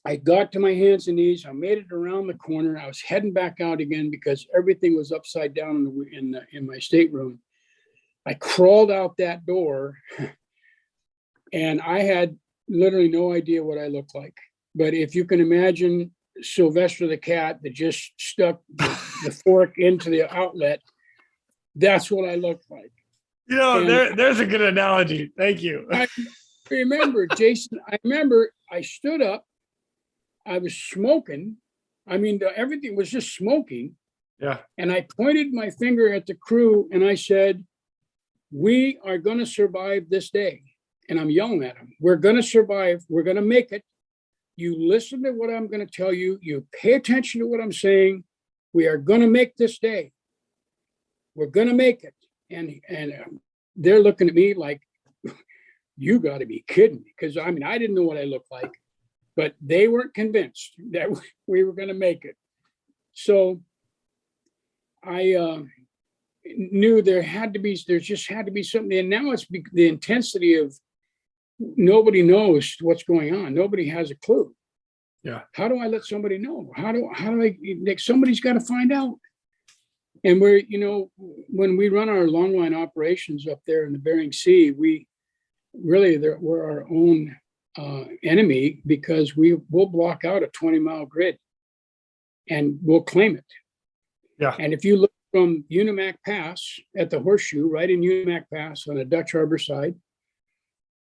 I got to my hands and knees. I made it around the corner. I was heading back out again because everything was upside down in my stateroom. I crawled out that door, and I had literally no idea what I looked like. But if you can imagine Sylvester the cat that just stuck the fork into the outlet, that's what I looked like. There's a good analogy. Thank you. I remember, Jason, I stood up. I was smoking. I mean, everything was just smoking. Yeah. And I pointed my finger at the crew and I said, we are going to survive this day. And I'm yelling at them. We're going to survive. We're going to make it. You listen to what I'm going to tell you. You pay attention to what I'm saying. We are going to make this day. We're going to make it. And they're looking at me like, you got to be kidding me. Because, I didn't know what I looked like. But they weren't convinced that we were going to make it. So I knew there just had to be something. And now it's the intensity of nobody knows what's going on. Nobody has a clue. Yeah. How do I let somebody know? How do I, somebody's got to find out. And we're, when we run our long line operations up there in the Bering Sea, we're our own enemy, because we'll block out a 20-mile grid and we'll claim it. Yeah. And if you look from Unimac Pass at the Horseshoe, right in Unimac Pass on the Dutch Harbor side,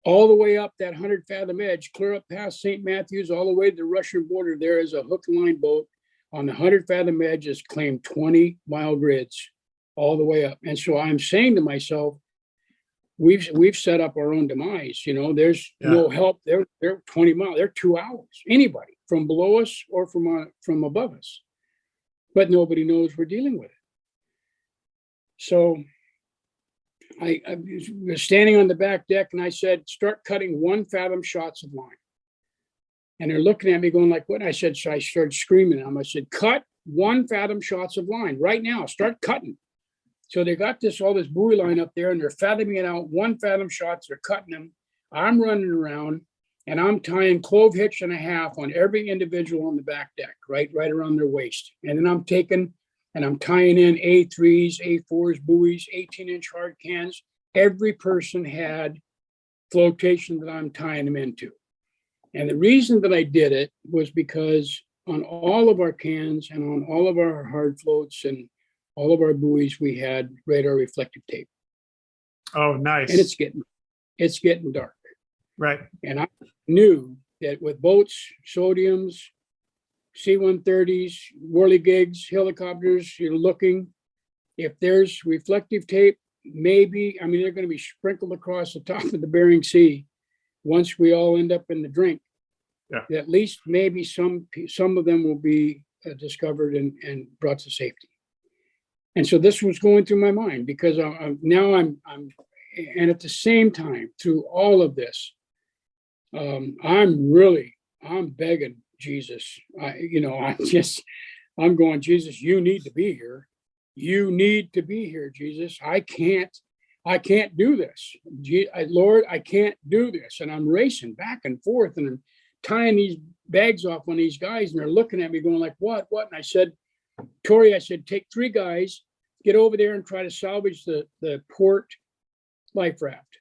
all the way up that 100-fathom edge, clear up past St. Matthews, all the way to the Russian border, there is a hook and line boat on the 100-fathom edge has claimed 20-mile grids all the way up. And so I'm saying to myself, we've set up our own demise. There's no help. They're 20 miles. They're 2 hours. Anybody from below us or from above us, but nobody knows we're dealing with it. So I was standing on the back deck and I said, start cutting 1-fathom shots of line. And they're looking at me going like, what? I said, so I started screaming at them. I said, cut 1-fathom shots of line right now. Start cutting. So they got all this buoy line up there and they're fathoming it out, 1-fathom shots. They're cutting them. I'm running around and I'm tying clove hitch and a half on every individual on the back deck, right around their waist. And then I'm taking and I'm tying in A3s, A4s, buoys, 18-inch hard cans. Every person had flotation that I'm tying them into. And the reason that I did it was because on all of our cans and on all of our hard floats and all of our buoys, we had radar reflective tape. Oh, nice. And it's getting dark. Right. And I knew that with boats, sodiums, C-130s, whirligigs, helicopters, you're looking, if there's reflective tape, maybe, they're going to be sprinkled across the top of the Bering Sea once we all end up in the drink. Yeah. At least maybe some of them will be discovered and brought to safety. And so this was going through my mind, because I'm and at the same time, through all of this, I'm begging Jesus. I'm going, Jesus, you need to be here. You need to be here, Jesus. I can't do this. Lord, I can't do this. And I'm racing back and forth and I'm tying these bags off on these guys, and they're looking at me going like, what? And I said, Tori, take 3 guys, get over there and try to salvage the port life raft.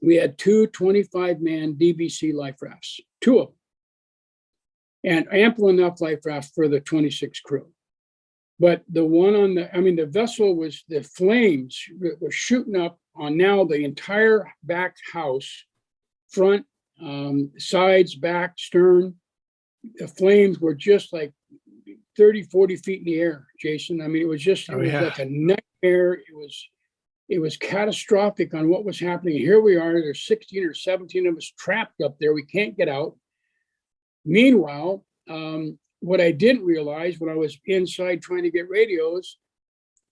We had 2 25-man DBC life rafts, 2 of them, and ample enough life rafts for the 26 crew. But the one on the vessel was, the flames were shooting up on now the entire back house, front, sides, back, stern. The flames were just like 30, 40 feet in the air, Jason. It was just, like a nightmare. It was catastrophic on what was happening. Here we are, there's 16 or 17 of us trapped up there. We can't get out. Meanwhile, what I didn't realize when I was inside trying to get radios,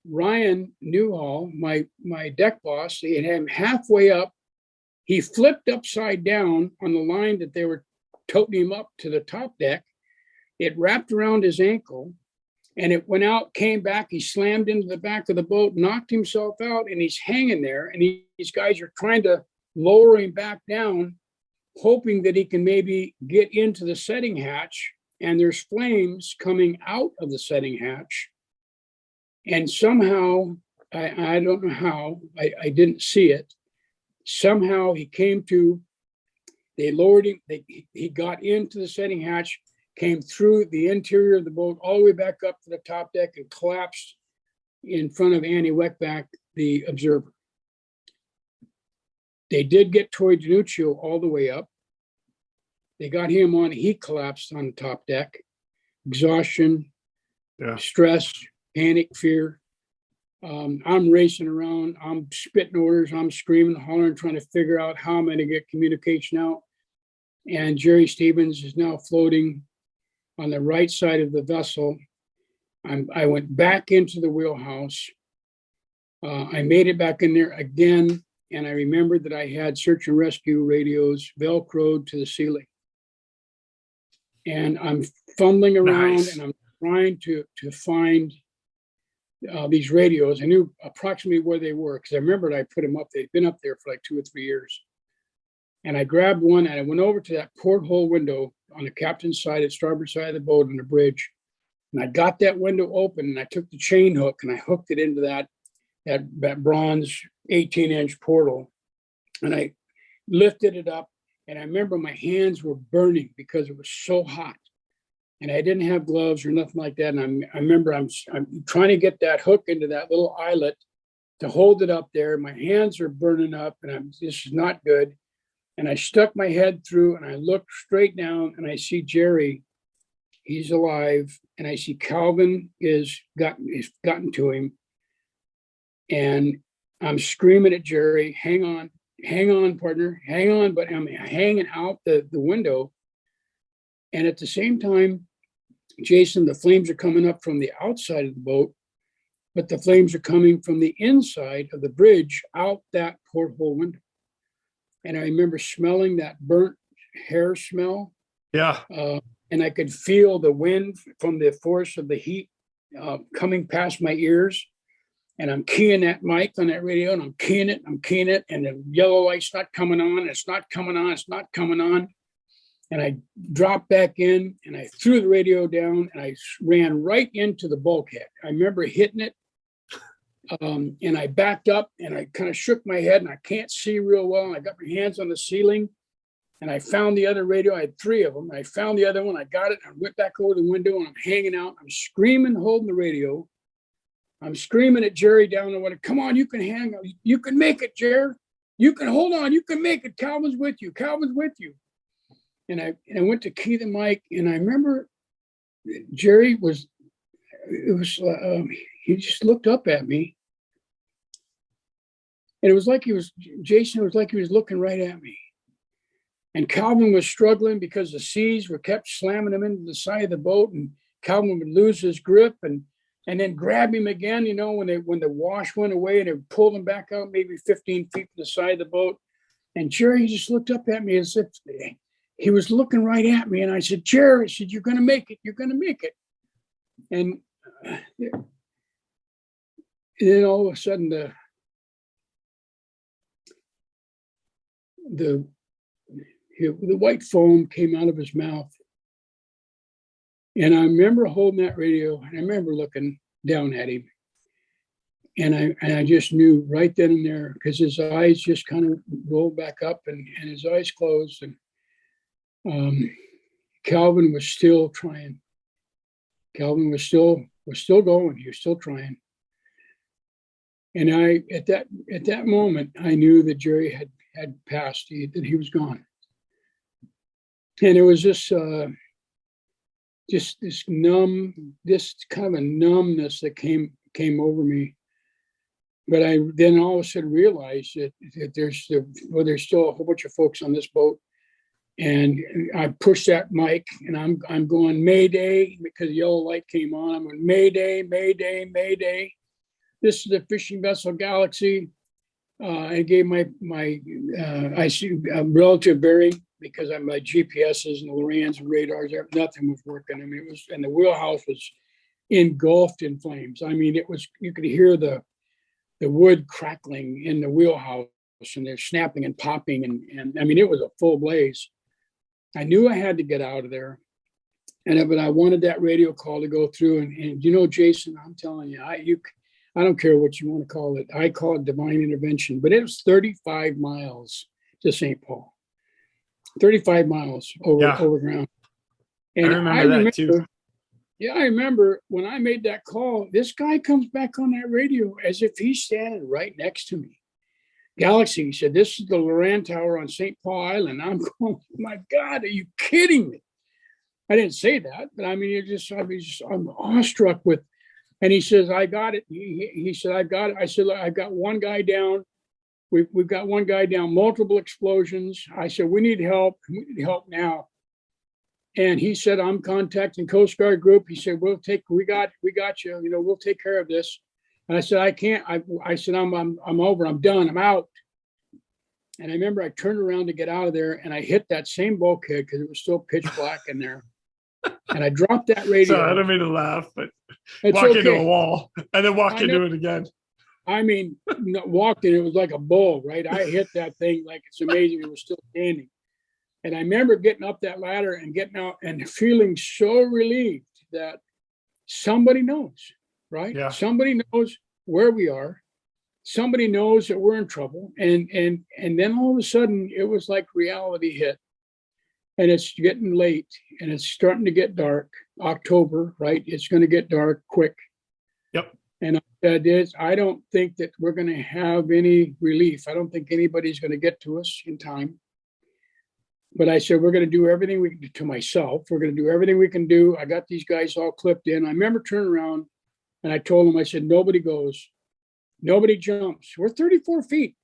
Ryan Newhall, my deck boss, he had him halfway up. He flipped upside down on the line that they were toting him up to the top deck. It wrapped around his ankle and it went out, came back. He slammed into the back of the boat, knocked himself out, and he's hanging there. And these guys are trying to lower him back down, hoping that he can maybe get into the setting hatch. And there's flames coming out of the setting hatch. And somehow, I don't know how, I didn't see it. Somehow he came to, they lowered him, he got into the setting hatch, came through the interior of the boat, all the way back up to the top deck and collapsed in front of Annie Weckback, the observer. They did get Troy Danuccio all the way up. They got him on, he collapsed on the top deck. Exhaustion, stress, panic, fear. I'm racing around, I'm spitting orders, I'm screaming, hollering, trying to figure out how I'm going to get communication out. And Jerry Stevens is now floating on the right side of the vessel. I went back into the wheelhouse. I made it back in there again, and I remembered that I had search and rescue radios Velcroed to the ceiling. And I'm fumbling around and I'm trying to find these radios. I knew approximately where they were because I remembered I put them up. They'd been up there for like 2 or 3 years. And I grabbed one and I went over to that porthole window on the captain's side, at starboard side of the boat on the bridge. And I got that window open and I took the chain hook and I hooked it into that bronze 18-inch portal. And I lifted it up. And I remember my hands were burning because it was so hot. And I didn't have gloves or nothing like that. And I remember I'm trying to get that hook into that little eyelet to hold it up there. My hands are burning up and this is not good. And I stuck my head through and I looked straight down and I see Jerry. He's alive. And I see Calvin is gotten to him. And I'm screaming at Jerry, hang on, partner, hang on. But I'm hanging out the window. And at the same time, Jason, the flames are coming up from the outside of the boat, but the flames are coming from the inside of the bridge out that porthole window. And I remember smelling that burnt hair smell. Yeah. And I could feel the wind from the force of the heat coming past my ears. And I'm keying that mic on that radio and I'm keying it, and the yellow light's not coming on. It's not coming on. And I dropped back in and I threw the radio down and I ran right into the bulkhead. I remember hitting it. And I backed up and I kind of shook my head and I can't see real well. And I got my hands on the ceiling and I found the other radio. I had 3 of them. I found the other one. I got it. I went back over the window and I'm hanging out. I'm screaming, holding the radio. I'm screaming at Jerry down the window. Come on, you can hang on. You can make it, Jerry. You can hold on. You can make it. Calvin's with you. And I went to key the mic and I remember Jerry he just looked up at me. And it was like he was looking right at me. And Calvin was struggling because the seas were kept slamming him into the side of the boat, and Calvin would lose his grip and then grab him again, when the wash went away, and it pulled him back out maybe 15 feet from the side of the boat. And Jerry just looked up at me as if he was looking right at me. And I said, Jerry, you're going to make it. You're going to make it. And then all of a sudden the white foam came out of his mouth. And I remember holding that radio and I remember looking down at him. And I just knew right then and there, because his eyes just kind of rolled back up and his eyes closed. And Calvin was still trying. Calvin was still going. He was still trying. And at that moment, I knew that Jerry had passed, that he was gone. And it was just this kind of a numbness that came over me. But I then all of a sudden realized that there's still a whole bunch of folks on this boat. And I pushed that mic and I'm going Mayday, because the yellow light came on. I'm going Mayday, Mayday, Mayday. This is the fishing vessel Galaxy. I gave my relative Bering, because my GPSs and the Lorans and radars, nothing was working. I mean, and the wheelhouse was engulfed in flames. I mean, you could hear the wood crackling in the wheelhouse, and they're snapping and popping, and I mean, it was a full blaze. I knew I had to get out of there, but I wanted that radio call to go through. And Jason, I'm telling you, I don't care what you want to call it. I call it divine intervention, but it was 35 miles to St. Paul, 35 miles over ground. And I remember that too. Yeah, I remember when I made that call, this guy comes back on that radio as if he's standing right next to me. Galaxy, he said, this is the Loran Tower on St. Paul Island. I'm going, oh my God, are you kidding me? I didn't say that, but I mean, I'm awestruck with. And he says, I got it. He said, I got it. I said, I've got one guy down. We've got one guy down, multiple explosions. I said, we need help. We need help now. And he said, I'm contacting Coast Guard Group. He said, we got you. We'll take care of this. And I said, I can't. I said, I'm over. I'm done. I'm out. And I remember I turned around to get out of there, and I hit that same bulkhead because it was still pitch black in there. And I dropped that radio. Sorry, I don't mean to laugh, but it's walk okay. into a wall and then walk into it again. I mean, walked in, it was like a bull, right? I hit that thing like it's amazing. It was still standing. And I remember getting up that ladder and getting out and feeling so relieved that somebody knows, right? Yeah. Somebody knows where we are. Somebody knows that we're in trouble. And then all of a sudden it was like reality hit. And it's getting late and it's starting to get dark. October, right? It's going to get dark quick. Yep. And I said, I don't think that we're going to have any relief. I don't think anybody's going to get to us in time. But I said, we're going to do everything we can do to myself. We're going to do everything we can do. I got these guys all clipped in. I remember turning around and I told them, I said, nobody goes, nobody jumps. We're 34 feet,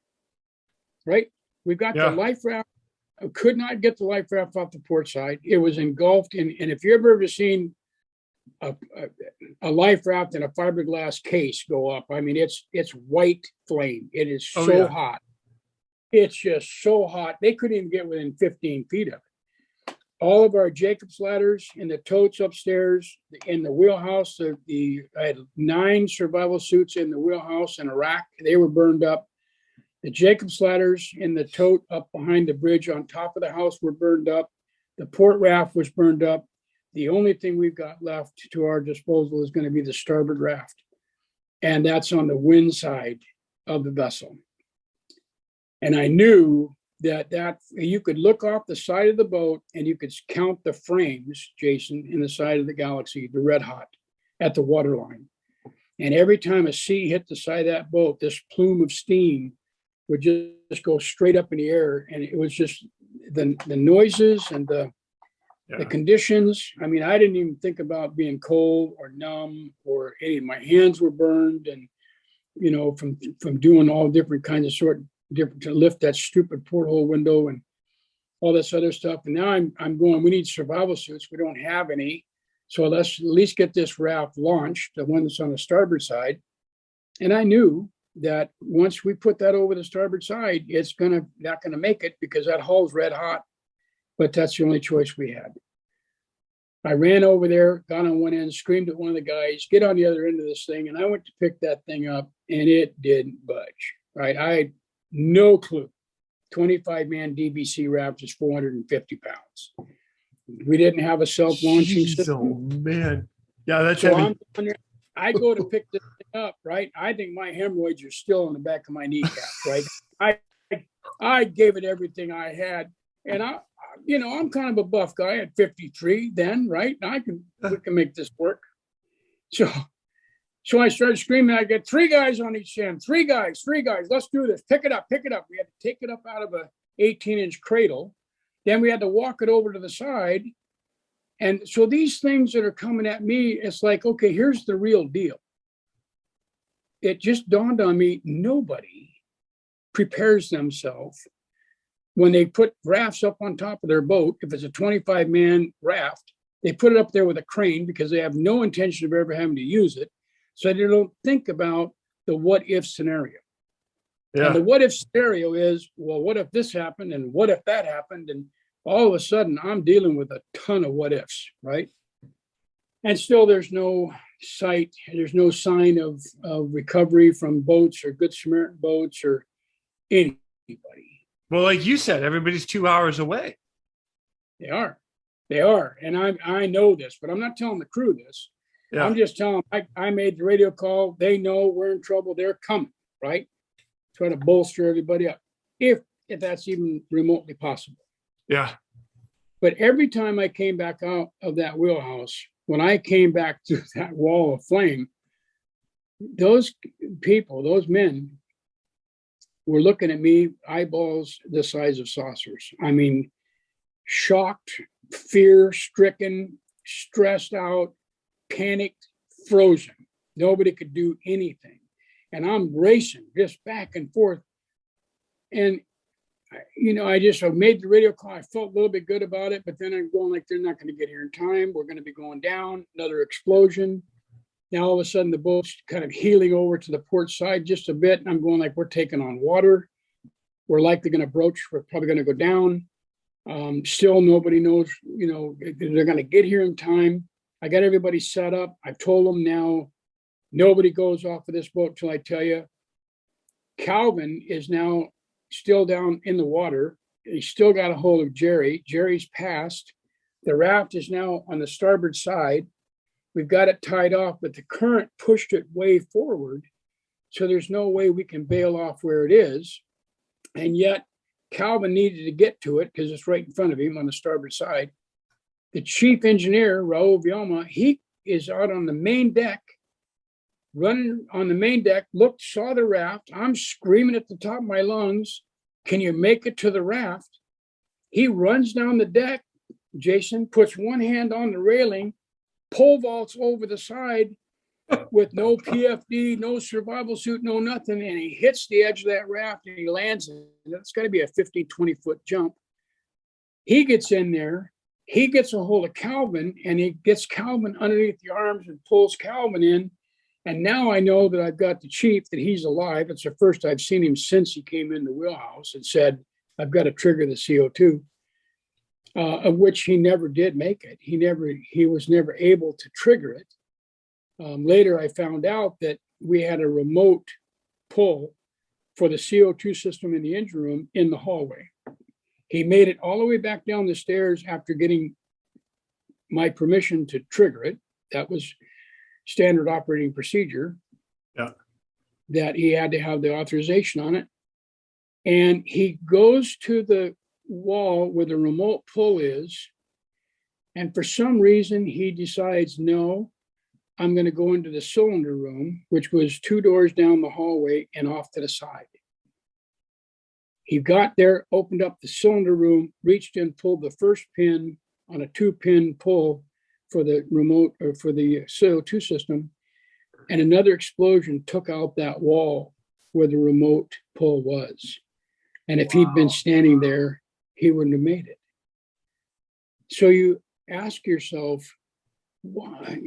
right? We've got the life raft. I could not get the life raft off the port side. It was engulfed in, and if you've ever seen a life raft in a fiberglass case go up, I mean, it's white flame. It is so hot. It's just so hot. They couldn't even get within 15 feet of it. All of our Jacob's ladders in the totes upstairs, in the wheelhouse, I had 9 survival suits in the wheelhouse in a rack. They were burned up. The Jacob's ladders in the tote up behind the bridge on top of the house were burned up. The port raft was burned up. The only thing we've got left to our disposal is going to be the starboard raft. And that's on the wind side of the vessel. And I knew that you could look off the side of the boat and you could count the frames, Jason, in the side of the Galaxy, the red hot, at the waterline. And every time a sea hit the side of that boat, this plume of steam would just go straight up in the air. And it was just the noises and the conditions. I mean, I didn't even think about being cold or numb or any. My hands were burned, and from doing all different kinds of different to lift that stupid porthole window and all this other stuff. And now I'm going, we need survival suits. We don't have any. So let's at least get this raft launched, the one that's on the starboard side. And I knew that once we put that over the starboard side, it's not gonna make it because that hull's red hot. But that's the only choice we had. I ran over there, got on one end, screamed at one of the guys, get on the other end of this thing. And I went to pick that thing up and it didn't budge, right? I had no clue. 25-man DBC raft is 450 pounds. We didn't have a self-launching system. Oh, man. Yeah, that's so heavy. I go to pick this thing up, right? I think my hemorrhoids are still in the back of my kneecap, right? I gave it everything I had. And I'm kind of a buff guy at 53 then, right? We can make this work. So I started screaming. I get 3 guys on each end, 3 guys, let's do this. Pick it up. We had to take it up out of a 18-inch cradle. Then we had to walk it over to the side. And so these things that are coming at me, it's like, okay, here's the real deal. It just dawned on me, nobody prepares themselves when they put rafts up on top of their boat. If it's a 25-man raft, they put it up there with a crane because they have no intention of ever having to use it. So they don't think about the what if scenario. Yeah. And the what if scenario is, well, what if this happened? And what if that happened? And all of a sudden I'm dealing with a ton of what ifs, right? And still there's no sight, there's no sign of recovery from boats or Good Samaritan boats or anybody. Well, like you said, everybody's 2 hours away. They are. And I know this, but I'm not telling the crew this. Yeah. I'm just telling them, I made the radio call. They know we're in trouble. They're coming, right? Try to bolster everybody up, if that's even remotely possible. Yeah. But every time I came back out of that wheelhouse, when I came back to that wall of flame, those people, those men were looking at me, eyeballs the size of saucers. I mean, shocked, fear-stricken, stressed out, panicked, frozen. Nobody could do anything. And I'm racing just back and forth. And, I just made the radio call. I felt a little bit good about it, but then I'm going like, they're not going to get here in time. We're going to be going down, another explosion. Now, all of a sudden, the boat's kind of heeling over to the port side just a bit. And I'm going like, we're taking on water. We're likely going to broach. We're probably going to go down. Still, nobody knows, if they're going to get here in time. I got everybody set up. I've told them now, nobody goes off of this boat until I tell you. Calvin is now still down in the water. He's still got a hold of Jerry. Jerry's passed. The raft is now on the starboard side. We've got it tied off, but the current pushed it way forward. So there's no way we can bail off where it is. And yet Calvin needed to get to it because it's right in front of him on the starboard side. The chief engineer, Raul Villalma, he is out on the main deck, running on the main deck, looked, saw the raft. I'm screaming at the top of my lungs, can you make it to the raft? He runs down the deck, Jason, puts one hand on the railing, pole vaults over the side with no PFD, no survival suit, no nothing. And he hits the edge of that raft and he lands in it. It's got to be a 15, 20-foot jump. He gets in there. He gets a hold of Calvin and he gets Calvin underneath the arms and pulls Calvin in. And now I know that I've got the chief, that he's alive. It's the first I've seen him since he came in the wheelhouse and said, I've got to trigger the CO2, of which he never did make it. He was never able to trigger it. Later, I found out that we had a remote pull for the CO2 system in the engine room in the hallway. He made it all the way back down the stairs after getting my permission to trigger it. That was standard operating procedure. Yeah. That he had to have the authorization on it. And he goes to the wall where the remote pull is. And for some reason, he decides, no, I'm going to go into the cylinder room, which was 2 doors down the hallway and off to the side. He got there, opened up the cylinder room, reached in, pulled the first pin on a 2-pin pull for the remote or for the CO2 system. And another explosion took out that wall where the remote pull was. And if he'd been standing there, he wouldn't have made it. So you ask yourself, why?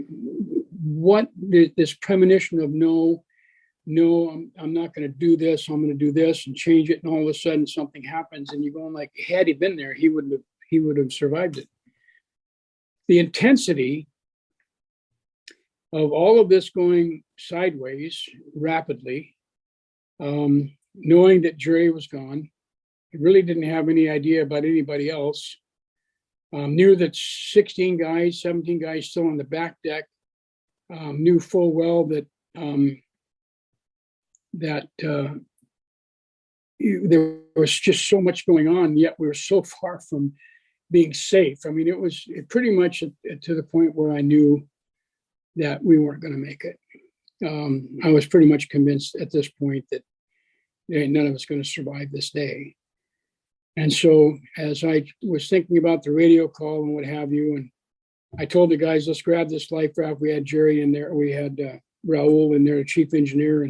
What this premonition of no, I'm not going to do this. I'm going to do this and change it. And all of a sudden something happens and you're going like, had he been there, he would have survived it. The intensity of all of this going sideways rapidly, knowing that Jerry was gone, he really didn't have any idea about anybody else. Knew that 16 guys, 17 guys still on the back deck, knew full well that there was just so much going on, yet we were so far from being safe. I mean, it was pretty much to the point where I knew that we weren't going to make it. I was pretty much convinced at this point that none of us going to survive this day. And so as I was thinking about the radio call and what have you, and I told the guys, let's grab this life raft. We had Jerry in there. We had Raul in there, the chief engineer,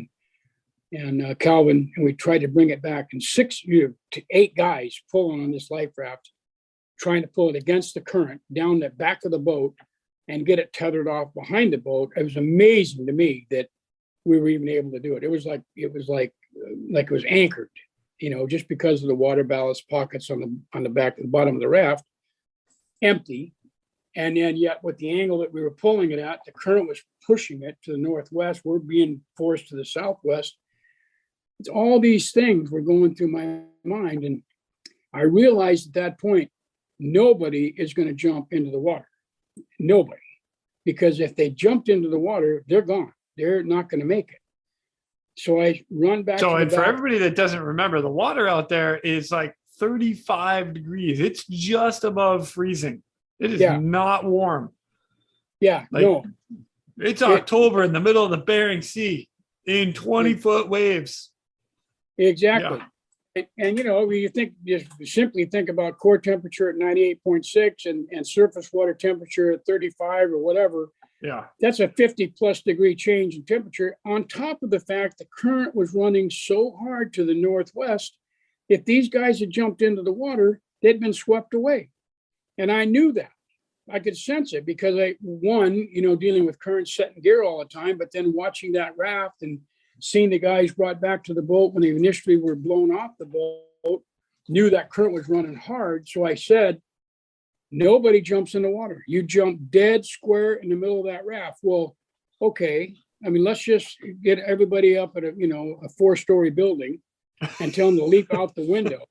and Calvin, and we tried to bring it back. And 6 to 8 guys pulling on this life raft, trying to pull it against the current down the back of the boat and get it tethered off behind the boat. It was amazing to me that we were even able to do it. It was like it was anchored, just because of the water ballast pockets on the back of the bottom of the raft, empty. And then yet with the angle that we were pulling it at, the current was pushing it to the northwest. We're being forced to the southwest. It's all these things were going through my mind. And I realized at that point, nobody is going to jump into the water. Nobody. Because if they jumped into the water, they're gone. They're not going to make it. So I run back. So, and for everybody that doesn't remember, the water out there is like 35 degrees. It's just above freezing. It is not warm. Yeah, no. It's October in the middle of the Bering Sea in 20-foot waves. Exactly. Yeah. And you just simply think about core temperature at 98.6 and surface water temperature at 35 or whatever. Yeah. That's a 50+ degree change in temperature, on top of the fact the current was running so hard to the northwest. If these guys had jumped into the water, they'd been swept away. And I knew that. I could sense it because dealing with current setting gear all the time, but then watching that raft and seeing the guys brought back to the boat when they initially were blown off the boat, knew that current was running hard. So I said, nobody jumps in the water. You jump dead square in the middle of that raft. Well, okay, I mean, let's just get everybody up at a 4-story building and tell them to leap out the window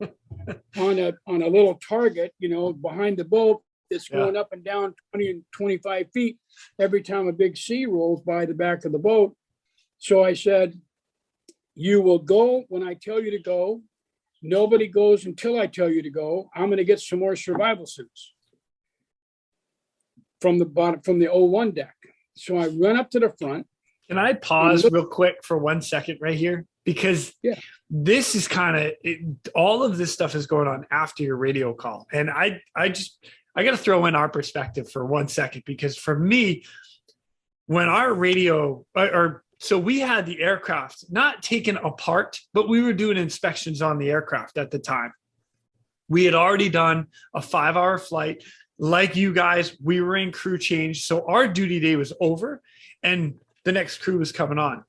on a little target, behind the boat that's going up and down 20 and 25 feet every time a big sea rolls by the back of the boat. So I said, you will go when I tell you to go. Nobody goes until I tell you to go. I'm going to get some more survival suits from the bottom, from the 01 deck. So I run up to the front. Can I pause real quick for 1 second right here? Because this is kind of all of this stuff is going on after your radio call. And I got to throw in our perspective for 1 second, because for me, when our radio so we had the aircraft not taken apart, but we were doing inspections on the aircraft at the time. We had already done a 5-hour flight. Like you guys, we were in crew change. So our duty day was over and the next crew was coming on.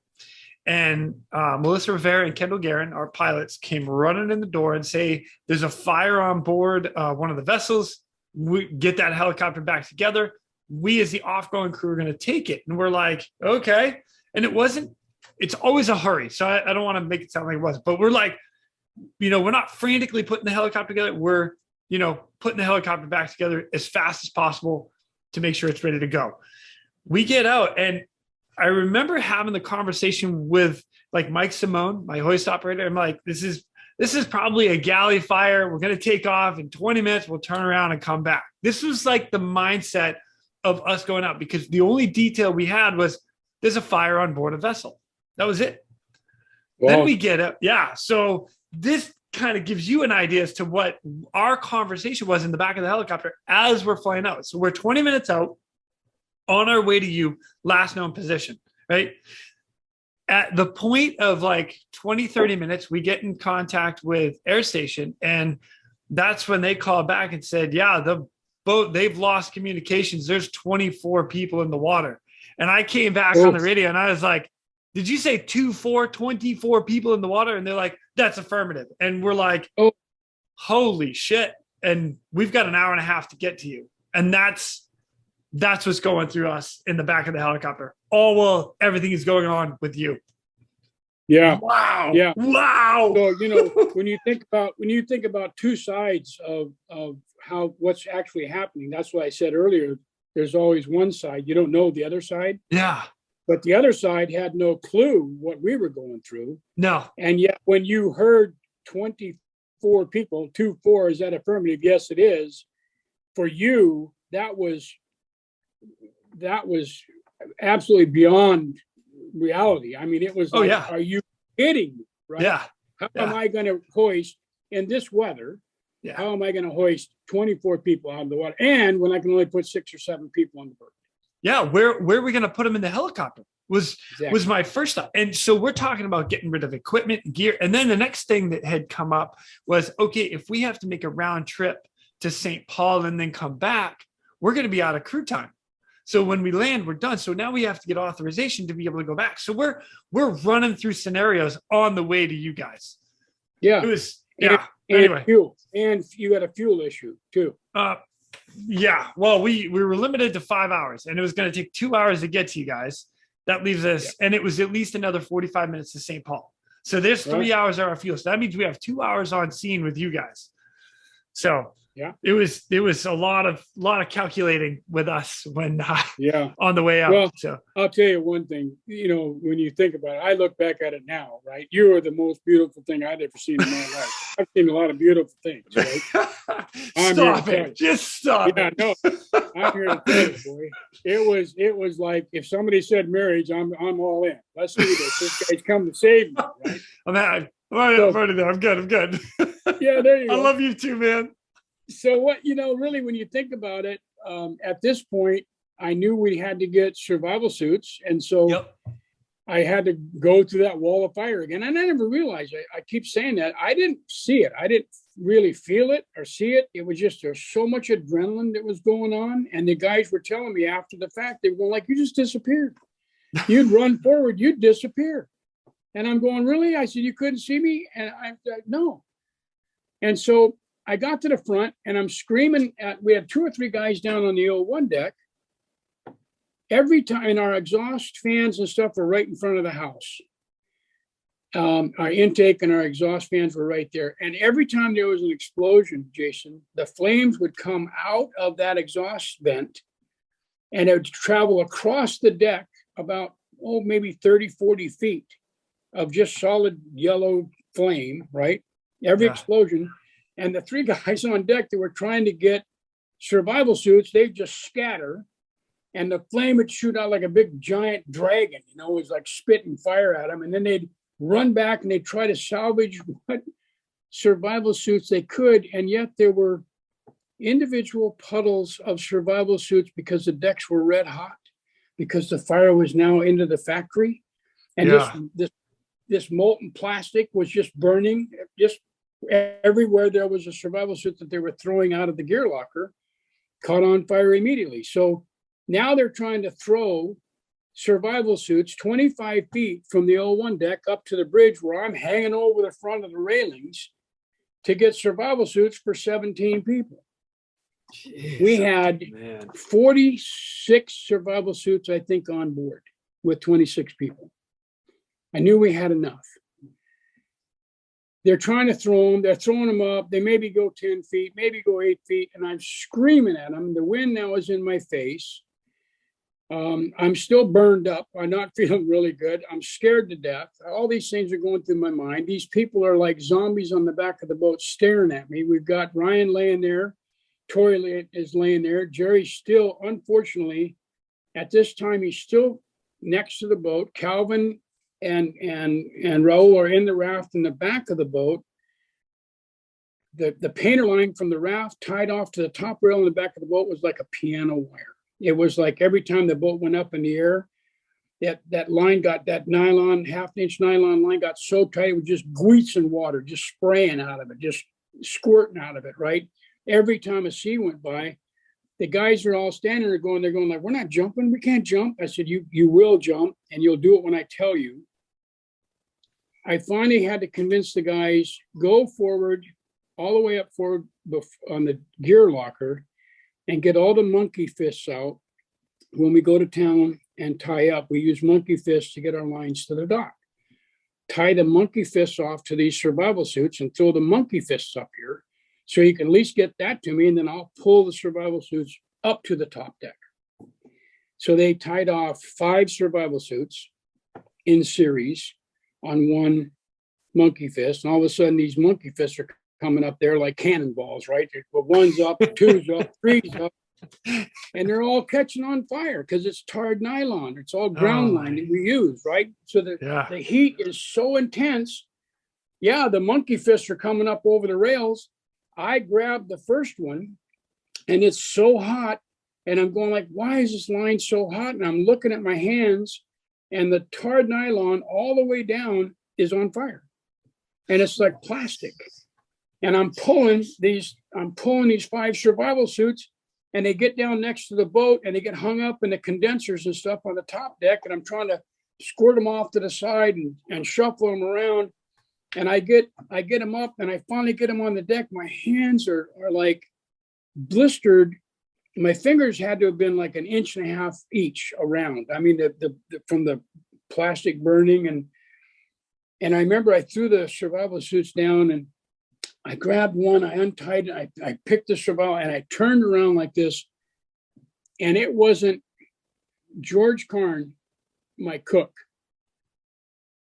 And Melissa Rivera and Kendall Guerin, our pilots, came running in the door and say, there's a fire on board one of the vessels. We get that helicopter back together. We as the off-going crew are going to take it. And we're like, okay. And it's always a hurry. So I don't want to make it sound like it wasn't, but we're like, we're not frantically putting the helicopter together. We're, putting the helicopter back together as fast as possible to make sure it's ready to go. We get out, and I remember having the conversation with like Mike Simone, my hoist operator. I'm like, this is probably a galley fire. We're going to take off in 20 minutes. We'll turn around and come back. This was like the mindset of us going out, because the only detail we had was there's a fire on board a vessel. That was it. Well, then we get up. Yeah. So this kind of gives you an idea as to what our conversation was in the back of the helicopter as we're flying out. So we're 20 minutes out on our way to you, last known position, right? At the point of like 20, 30 minutes, we get in contact with Air Station, and that's when they call back and said, yeah, the boat, they've lost communications. There's 24 people in the water. And I came back on the radio and I was like, did you say 24 people in the water? And they're like, that's affirmative. And we're like, oh, holy shit. And we've got an hour and a half to get to you. And that's what's going through us in the back of the helicopter. Oh, well, everything is going on with you. Yeah. Wow. Yeah. Wow. So, when you think about two sides of what's actually happening, that's what I said earlier. There's always one side. You don't know the other side. Yeah. But the other side had no clue what we were going through. No. And yet when you heard 24 people, 24, is that affirmative? Yes, it is. For you, that was absolutely beyond reality. I mean, it was like, are you kidding me? Right? Yeah. How am I going to hoist in this weather? Yeah. How am I going to hoist 24 people out of the water? And when I can only put 6 or 7 people on the boat. Yeah. Where are we going to put them in the helicopter was my first thought. And so we're talking about getting rid of equipment, gear. And then the next thing that had come up was, okay, if we have to make a round trip to St. Paul and then come back, we're going to be out of crew time. So when we land, we're done. So now we have to get authorization to be able to go back. So we're running through scenarios on the way to you guys. Yeah. It was, anyway. And fuel. And you had a fuel issue too. Yeah. Well, we were limited to 5 hours, and it was going to take 2 hours to get to you guys. That leaves us, and it was at least another 45 minutes to St. Paul. So there's 3 hours of our fuel. So that means we have 2 hours on scene with you guys. So yeah, it was a lot of calculating with us when on the way out. Well, so I'll tell you one thing, when you think about it, I look back at it now, right? You are the most beautiful thing I've ever seen in my life. I've seen a lot of beautiful things, right? Stop it. Just stop it. No, I'm here to tell you, boy. It was like if somebody said marriage, I'm all in. Let's do this. This guy's come to save me, right? I'm good. Yeah, there you go. I love you too, man. So what, really, when you think about it, at this point, I knew we had to get survival suits. And so I had to go through that wall of fire again. And I never realized, I keep saying that, I didn't see it. I didn't really feel it or see it. It was just, there's so much adrenaline that was going on. And the guys were telling me after the fact, they were going like, you just disappeared. You'd run forward, you'd disappear. And I'm going, really? I said, you couldn't see me? And I said, no. And so I got to the front and I'm screaming we had 2 or 3 guys down on the 01 deck. every time, and our exhaust fans and stuff were right in front of the house. Our intake and our exhaust fans were right there. And every time there was an explosion, Jason, the flames would come out of that exhaust vent and it would travel across the deck about, maybe 30, 40 feet of just solid yellow flame, right? Every explosion. And the three guys on deck that were trying to get survival suits, they'd just scatter. And the flame would shoot out like a big giant dragon, it was like spitting fire at them. And then they'd run back and they'd try to salvage what survival suits they could. And yet there were individual puddles of survival suits because the decks were red hot, because the fire was now into the factory. And this molten plastic was just burning. Just everywhere there was a survival suit that they were throwing out of the gear locker caught on fire immediately. So now they're trying to throw survival suits 25 feet from the O1 deck up to the bridge where I'm hanging over the front of the railings to get survival suits for 17 people. Jeez, we had 46 survival suits, I think, on board with 26 people. I knew we had enough. They're trying to throw them. They're throwing them up. They maybe go 10 feet, maybe go 8 feet. And I'm screaming at them. The wind now is in my face. I'm still burned up. I'm not feeling really good. I'm scared to death. All these things are going through my mind. These people are like zombies on the back of the boat staring at me. We've got Ryan laying there. Tori is laying there. Jerry's still, unfortunately, at this time, he's still next to the boat. Calvin and Raul are in the raft in the back of the boat. The painter line from the raft tied off to the top rail in the back of the boat was like a piano wire. It was like every time the boat went up in the air, that line got, that nylon, half-inch nylon line got so tight, it was just greasing water, just spraying out of it, just squirting out of it, right? Every time a sea went by, the guys are all standing there going like, we're not jumping, we can't jump. I said, you will jump, and you'll do it when I tell you. I finally had to convince the guys, go forward, all the way up forward on the gear locker, and get all the monkey fists out. When we go to town and tie up, we use monkey fists to get our lines to the dock. Tie the monkey fists off to these survival suits and throw the monkey fists up here, so you can at least get that to me, and then I'll pull the survival suits up to the top deck. So they tied off 5 survival suits in series on one monkey fist, and all of a sudden these monkey fists are coming up there like cannonballs, right? One's up, two's up, three's up, and they're all catching on fire because it's tarred nylon. It's all ground line that we use, right? So the heat is so intense. Yeah, the monkey fists are coming up over the rails. I grabbed the first one, and it's so hot, and I'm going like, why is this line so hot? And I'm looking at my hands, and the tarred nylon all the way down is on fire, and it's like plastic. And I'm pulling these 5 survival suits, and they get down next to the boat, and they get hung up in the condensers and stuff on the top deck. And I'm trying to squirt them off to the side and shuffle them around. And I get them up, and I finally get them on the deck. My hands are like blistered. My fingers had to have been like 1.5 inches each around. I mean, the from the plastic burning. And I remember I threw the survival suits down, and I grabbed one, I untied it, I picked the survival, and I turned around like this. And it wasn't George Karn, my cook,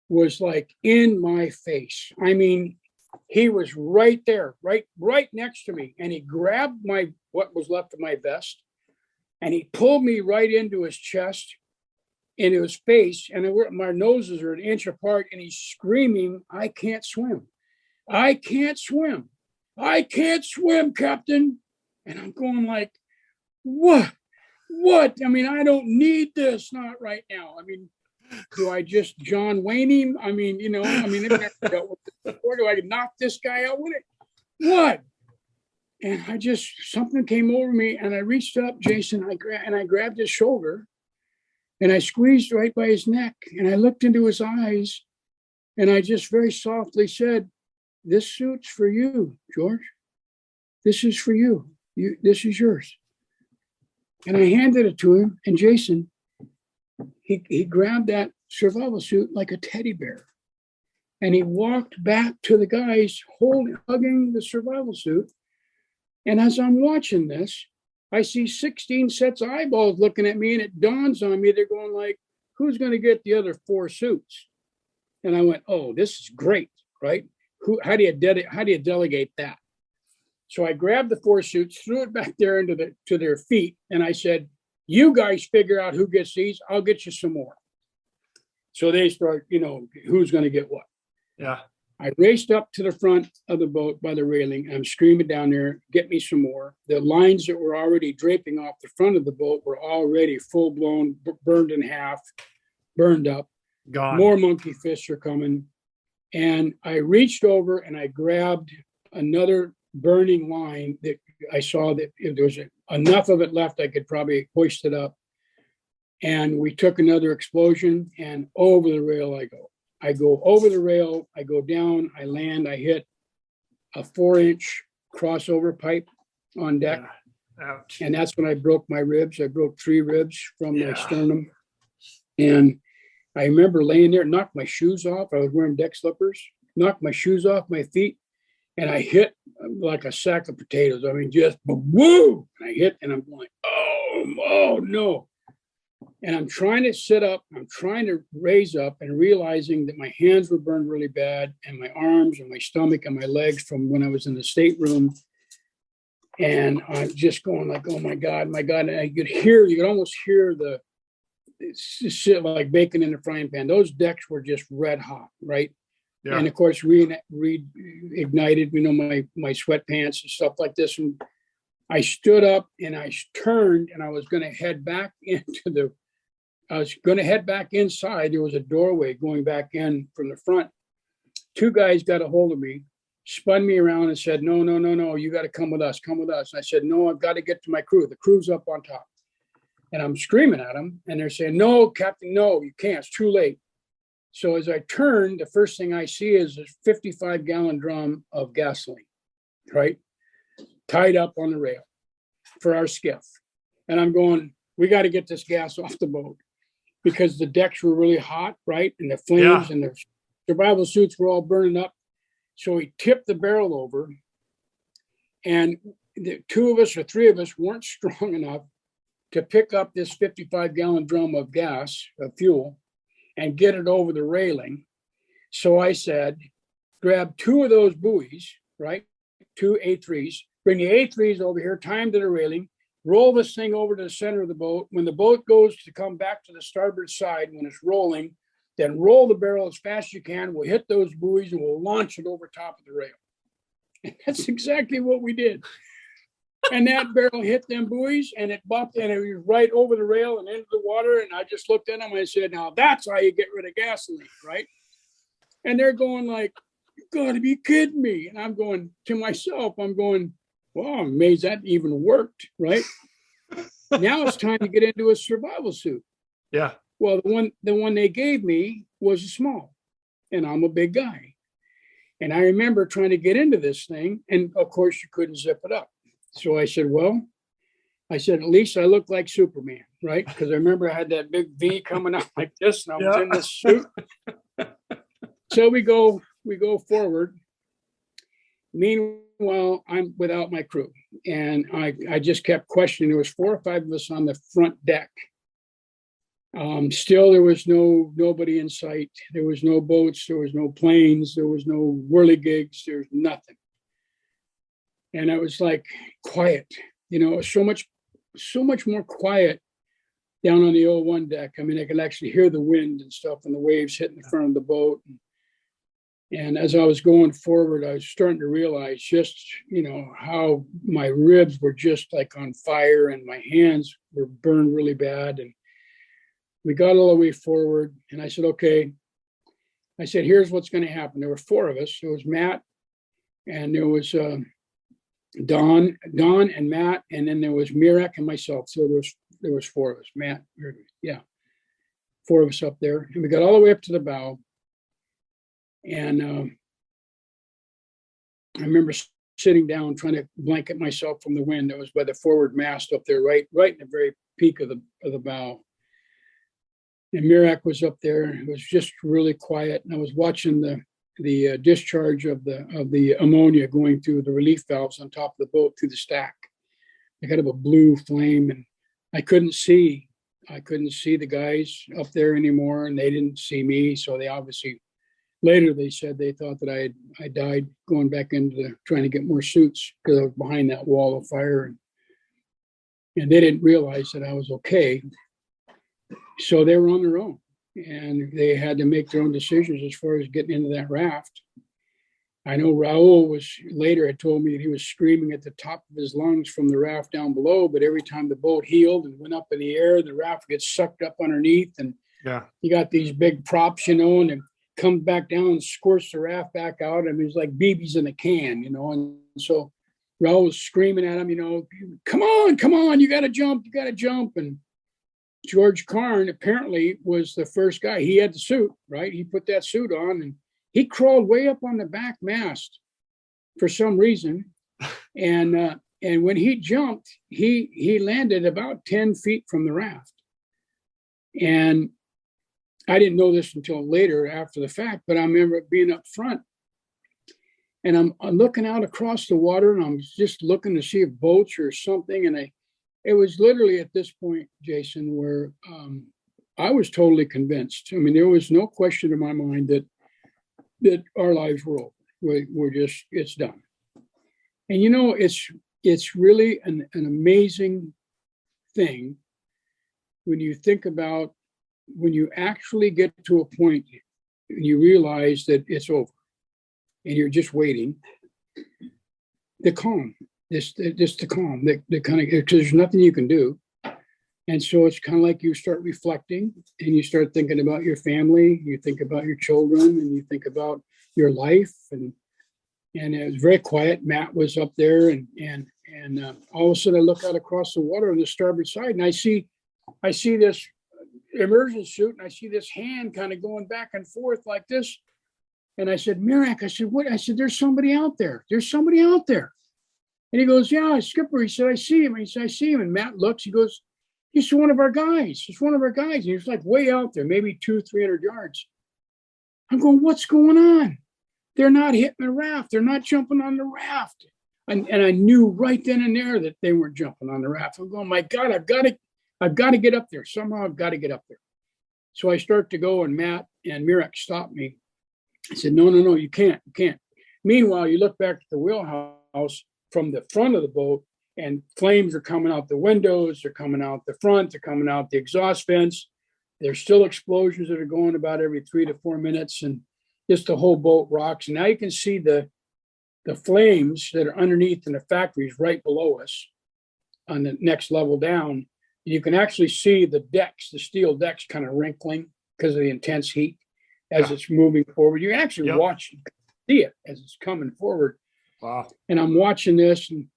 was like in my face. I mean, he was right there, right next to me. And he grabbed what was left of my vest, and he pulled me right into his chest, into his face. And my noses are 1 inch apart, and he's screaming, I can't swim. I can't swim. I can't swim, Captain. And I'm going like, what? I mean, I don't need this, not right now. I mean, do I just John Wayne him? I mean, I've never dealt with this before. Do I knock this guy out with it? What? And something came over me, and I reached up, Jason, and I grabbed his shoulder, and I squeezed right by his neck, and I looked into his eyes, and I just very softly said, this suit's for you, George. This is for you. This is yours. And I handed it to him. And Jason, he grabbed that survival suit like a teddy bear. And he walked back to the guys hugging the survival suit. And as I'm watching this, I see 16 sets of eyeballs looking at me, and it dawns on me, they're going like, who's going to get the other 4 suits? And I went, oh, this is great, right? How do you delegate that? So I grabbed the 4 suits, threw it back there to their feet, and I said, you guys figure out who gets these. I'll get you some more. So they start, who's going to get what. Yeah. I raced up to the front of the boat by the railing. I'm screaming down there, get me some more. The lines that were already draping off the front of the boat were already full blown, burned in half, burned up. Gone. More monkey fish are coming. And I reached over and I grabbed another burning line that I saw that if there was enough of it left, I could probably hoist it up. And we took another explosion, and over the rail I go. I go over the rail, I go down, I land, I hit a 4-inch crossover pipe on deck. Ouch. And that's when I broke my ribs. I broke 3 ribs from my sternum. And I remember laying there, knocked my shoes off. I was wearing deck slippers, knocked my shoes off my feet, and I hit like a sack of potatoes. I mean, just woo! And I hit, and I'm like, oh no. And I'm trying to sit up, I'm trying to raise up, and realizing that my hands were burned really bad, and my arms and my stomach and my legs from when I was in the stateroom. And I'm just going like, oh my God. And you could almost hear the shit like bacon in the frying pan. Those decks were just red hot, right? Yeah. And of course, reignited, my sweatpants and stuff like this. And I stood up and I turned, and I was going to head back inside. There was a doorway going back in from the front. 2 guys got a hold of me, spun me around and said, no, you got to come with us. And I said, no, I've got to get to my crew. The crew's up on top. And I'm screaming at them, and they're saying, no, Captain, no, you can't. It's too late. So as I turn, the first thing I see is a 55-gallon drum of gasoline, right? Tied up on the rail for our skiff. And I'm going, we got to get this gas off the boat, because the decks were really hot, right? And the flames and the survival suits were all burning up. So he tipped the barrel over, and the 2 of us or 3 of us weren't strong enough to pick up this 55-gallon drum of gas, of fuel, and get it over the railing. So I said, grab 2 of those buoys, right? 2 A3s, bring the A3s over here, tie them to the railing, roll this thing over to the center of the boat. When the boat goes to come back to the starboard side, when it's rolling, then roll the barrel as fast as you can. We'll hit those buoys and we'll launch it over top of the rail. And that's exactly what we did. And that barrel hit them buoys, and it bumped, and it was right over the rail and into the water. And I just looked at them and I said, now that's how you get rid of gasoline, right? And they're going like, you gotta be kidding me. And I'm going to myself, well, I'm amazed that even worked, right? Now it's time to get into a survival suit. Yeah. Well, the one they gave me was a small, and I'm a big guy. And I remember trying to get into this thing, and of course you couldn't zip it up. So I said, at least I look like Superman, right? Because I remember I had that big V coming out like this, and I was in this suit. So we go forward. Meanwhile, I'm without my crew, and I just kept questioning. There was 4 or 5 of us on the front deck. Still, there was nobody in sight. There was no boats. There was no planes. There was no whirligigs. There was nothing. And it was like quiet, so much more quiet down on the 01 deck. I mean, I could actually hear the wind and stuff and the waves hitting the front of the boat. And as I was going forward, I was starting to realize just, how my ribs were just like on fire and my hands were burned really bad. And we got all the way forward, and I said, okay. I said, here's what's going to happen. There were 4 of us. There was Matt, and there was Don and Matt, and then there was Mirek and myself. So there was 4 of us. Matt, 4 of us up there, and we got all the way up to the bow. And I remember sitting down trying to blanket myself from the wind. That was by the forward mast up there, right in the very peak of the bow. And Mirak was up there. It was just really quiet. And I was watching the discharge of the ammonia going through the relief valves on top of the boat through the stack. I got up a blue flame, and I couldn't see the guys up there anymore, and they didn't see me. So they obviously, later they said they thought that I died going back into trying to get more suits because I was behind that wall of fire, and they didn't realize that I was okay. So they were on their own, and they had to make their own decisions as far as getting into that raft. I know Raul had told me that he was screaming at the top of his lungs from the raft down below, but every time the boat heeled and went up in the air, the raft gets sucked up underneath, and you got these big props, and it comes back down and squirts the raft back out. I mean, it's like BBs in a can, and so Raul was screaming at him, come on, you got to jump. And George Karn apparently was the first guy. He had the suit, right? He put that suit on, and he crawled way up on the back mast for some reason. And when he jumped, he landed about 10 feet from the raft. And I didn't know this until later after the fact, but I remember being up front, and I'm looking out across the water, and I'm just looking to see if boats or something. And it was literally at this point, Jason, where I was totally convinced. I mean, there was no question in my mind that our lives were over. It's done. And it's really an amazing thing when you think about when you actually get to a point and you realize that it's over and you're just waiting. The calm, just the calm, the kind of, because there's nothing you can do. And so it's kind of like you start reflecting and you start thinking about your family, you think about your children, and you think about your life. And it was very quiet. Matt was up there, and all of a sudden I look out across the water on the starboard side, and I see this immersion suit, and I see this hand kind of going back and forth like this. And I said, Mirak, I said, what? I said, there's somebody out there. There's somebody out there. And he goes, yeah, Skipper. He said, I see him. He said, I see him. And Matt looks, he goes, he's one of our guys. He's one of our guys. And he was like way out there, maybe 200-300 yards. I'm going, what's going on? They're not hitting the raft. They're not jumping on the raft. And I knew right then and there that they weren't jumping on the raft. I'm going, my God, I've got to get up there. Somehow I've got to get up there. So I start to go, and Matt and Mirak stopped me. I said, no, you can't. Meanwhile, you look back at the wheelhouse from the front of the boat, and flames are coming out the windows, they're coming out the front, they're coming out the exhaust vents. There's still explosions that are going about every 3 to 4 minutes, and just the whole boat rocks. And now you can see the flames that are underneath in the factories right below us on the next level down. You can actually see the decks, the steel decks kind of wrinkling because of the intense heat as it's moving forward. You can actually watch, see it as it's coming forward. Wow. And I'm watching this, and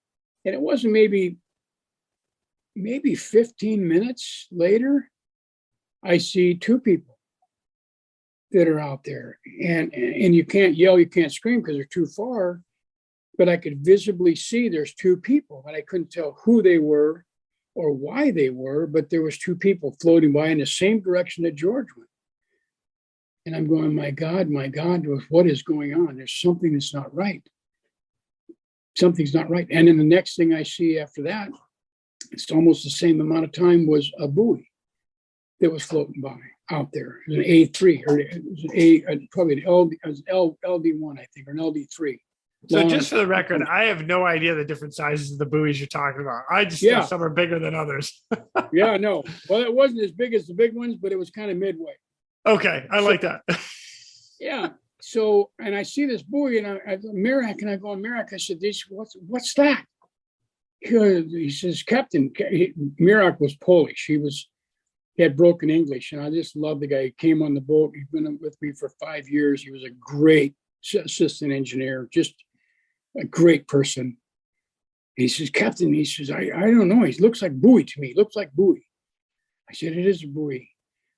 it wasn't maybe 15 minutes later, I see 2 people that are out there, and you can't yell, you can't scream because they're too far, but I could visibly see there's 2 people, and I couldn't tell who they were or why they were, but there was 2 people floating by in the same direction that George went. And I'm going, my God, what is going on? There's something that's not right. Something's not right. And then the next thing I see after that, it's almost the same amount of time, was a buoy that was floating by out there. It was an A3, or it was probably an LD1, I think, or an LD3. So just for the record, I have no idea the different sizes of the buoys you're talking about. I just know some are bigger than others. Yeah, no. Well, it wasn't as big as the big ones, but it was kind of midway. Okay, I like that. Yeah. So, and I see this buoy, and I Mirak, and I go, Mirak, I said, what's that? He says, Captain. Mirak was Polish. He had broken English, and I just love the guy. He came on the boat. He's been with me for 5 years. He was a great assistant engineer, just a great person. He says, Captain, he says, I don't know. He looks like buoy to me. He looks like buoy. I said, it is a buoy.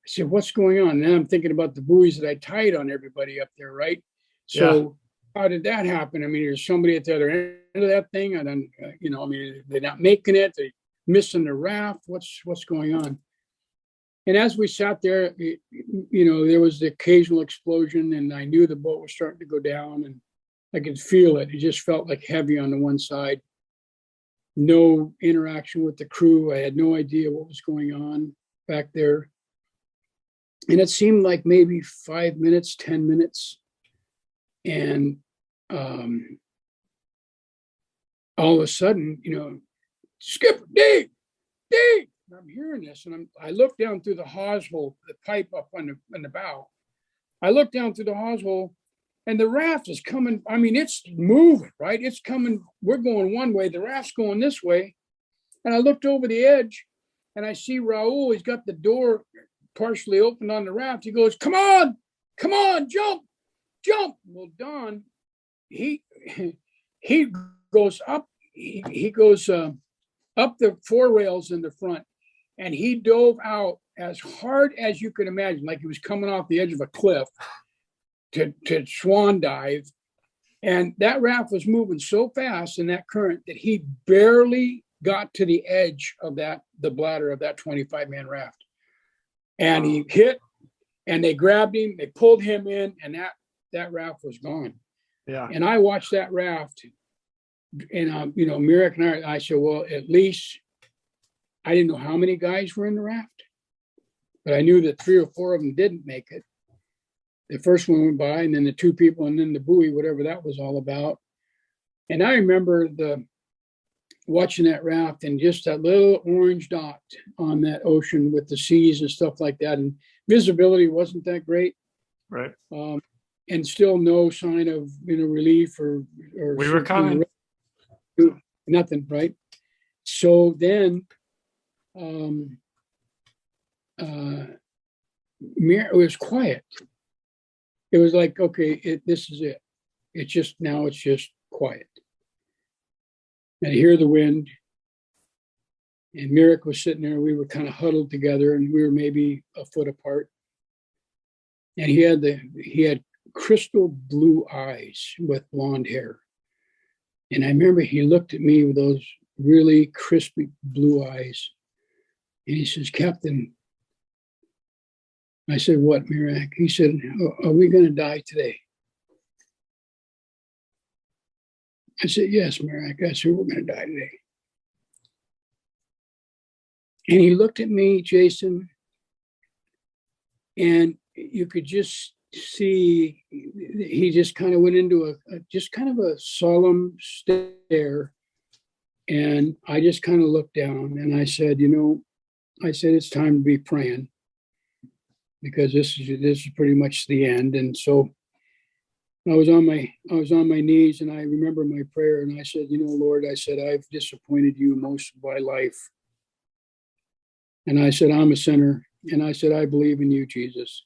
I said, what's going on? And then I'm thinking about the buoys that I tied on everybody up there, right? So how did that happen? I mean, there's somebody at the other end of that thing. And then, I mean, they're not making it. They're missing the raft. What's going on? And as we sat there, there was the occasional explosion, and I knew the boat was starting to go down, and I could feel it. It just felt like heavy on the one side. No interaction with the crew. I had no idea what was going on back there. And it seemed like maybe 5 minutes, 10 minutes. And all of a sudden, Skipper, Dave. I'm hearing this, and I look down through the hawse hole, the pipe up on the bow. I look down through the hawse hole, and the raft is coming. I mean, it's moving, right? It's coming. We're going one way. The raft's going this way. And I looked over the edge, and I see Raul. He's got the door partially opened on the raft. He goes, come on, jump. Well, Don, he goes up. He goes up the fore rails in the front, and he dove out as hard as you could imagine, like he was coming off the edge of a cliff to swan dive. And that raft was moving so fast in that current that he barely got to the edge of the bladder of that 25-man raft. And he hit, and they grabbed him, they pulled him in, and that raft was gone. Yeah. And I watched that raft, and Merrick and I said, well, at least I didn't know how many guys were in the raft, but I knew that 3 or 4 of them didn't make it. The first one went by, and then the 2 people, and then the buoy, whatever that was all about. And I remember watching that raft and just that little orange dot on that ocean with the seas and stuff like that. And visibility wasn't that great. Right. And still no sign of, relief or we were coming. Nothing, right? So then it was quiet. It was like, okay, this is it. It's just quiet. And I hear the wind. And Merrick was sitting there. We were kind of huddled together, and we were maybe a foot apart. And he had crystal blue eyes with blonde hair. And I remember he looked at me with those really crispy blue eyes. And he says, Captain. I said, what, Merrick? He said, are we going to die today? I said, yes, Merrick. I said, we're going to die today. And he looked at me, Jason, and you could just see he just kind of went into a solemn stare. And I just kind of looked down, and I said, it's time to be praying, because this is pretty much the end. And so I was on my knees, and I remember my prayer, and I said, Lord, I said, I've disappointed you most of my life. And I said, I'm a sinner. And I said, I believe in you, Jesus.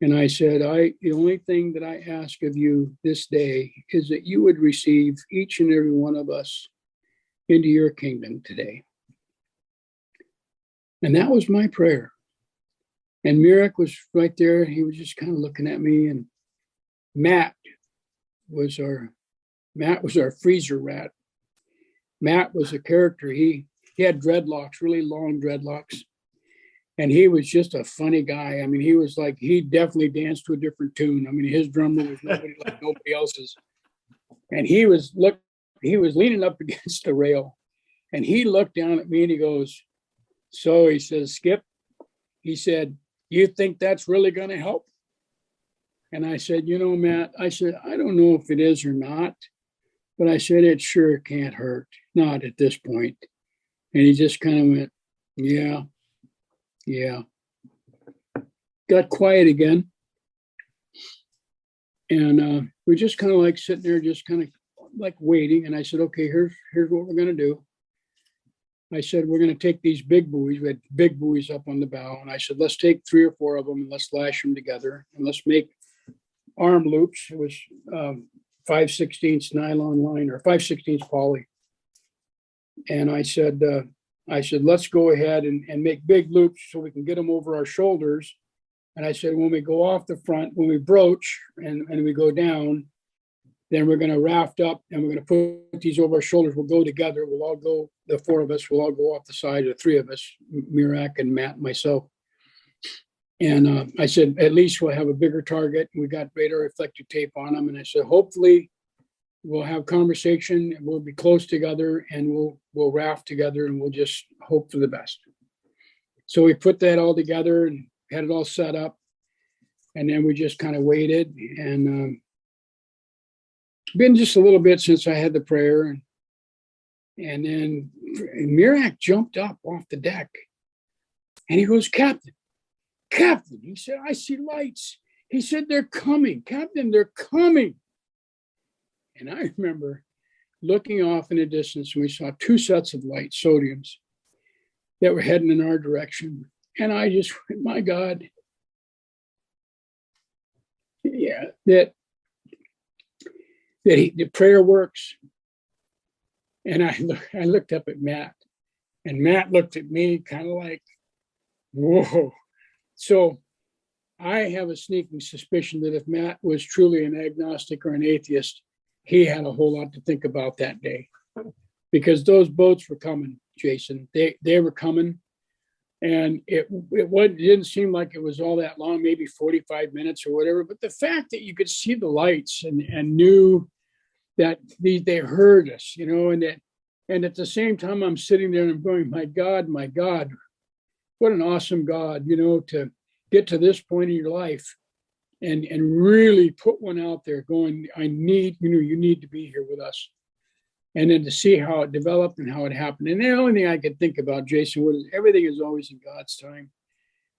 And I said, the only thing that I ask of you this day is that you would receive each and every one of us into your kingdom today. And that was my prayer. And Merrick was right there. He was just kind of looking at me. And Matt was our freezer rat. Matt was a character. He had dreadlocks, really long dreadlocks. And he was just a funny guy. I mean, he definitely danced to a different tune. I mean, his drummer was nobody else's. And he was leaning up against the rail. And he looked down at me, and he goes, so he says, Skip, he said, you think that's really going to help? And I said, Matt, I said, I don't know if it is or not, but I said, it sure can't hurt. Not at this point. And he just kind of went, yeah. Got quiet again. And we're just kind of like sitting there, just kind of like waiting. And I said, okay, here's what we're going to do. I said, we're going to take these big buoys. We had big buoys up on the bow. And I said, let's take 3 or 4 of them, and let's lash them together, and let's make arm loops. It was 5/16 nylon line, or 5/16 poly. And I said, let's go ahead and make big loops so we can get them over our shoulders. And I said, when we go off the front, when we broach and we go down, then we're going to raft up, and we're going to put these over our shoulders. We'll go together. We'll all go, the 4 of us will all go off the side, the 3 of us, Mirak and Matt and myself. And I said, at least we'll have a bigger target. We got radar reflective tape on them. And I said, hopefully we'll have conversation and we'll be close together and we'll raft together and we'll just hope for the best. So we put that all together and had it all set up. And then we just kind of waited, and been just a little bit since I had the prayer. And then Mirak jumped up off the deck and he goes, Captain, he said, I see lights. He said, they're coming, Captain, they're coming. And I remember looking off in the distance, and we saw two sets of lights, sodiums, that were heading in our direction. And I just went, my God, yeah, that the prayer works. And I looked up at Matt, and Matt looked at me kind of like, whoa. So I have a sneaking suspicion that if Matt was truly an agnostic or an atheist, he had a whole lot to think about that day, because those boats were coming, Jason. They were coming, and it didn't seem like it was all that long, maybe 45 minutes or whatever. But the fact that you could see the lights and knew that they heard us, and at the same time I'm sitting there and I'm going, my God, what an awesome God, to get to this point in your life and really put one out there going, you need to be here with us. And then to see how it developed and how it happened. And the only thing I could think about, Jason, was everything is always in God's time.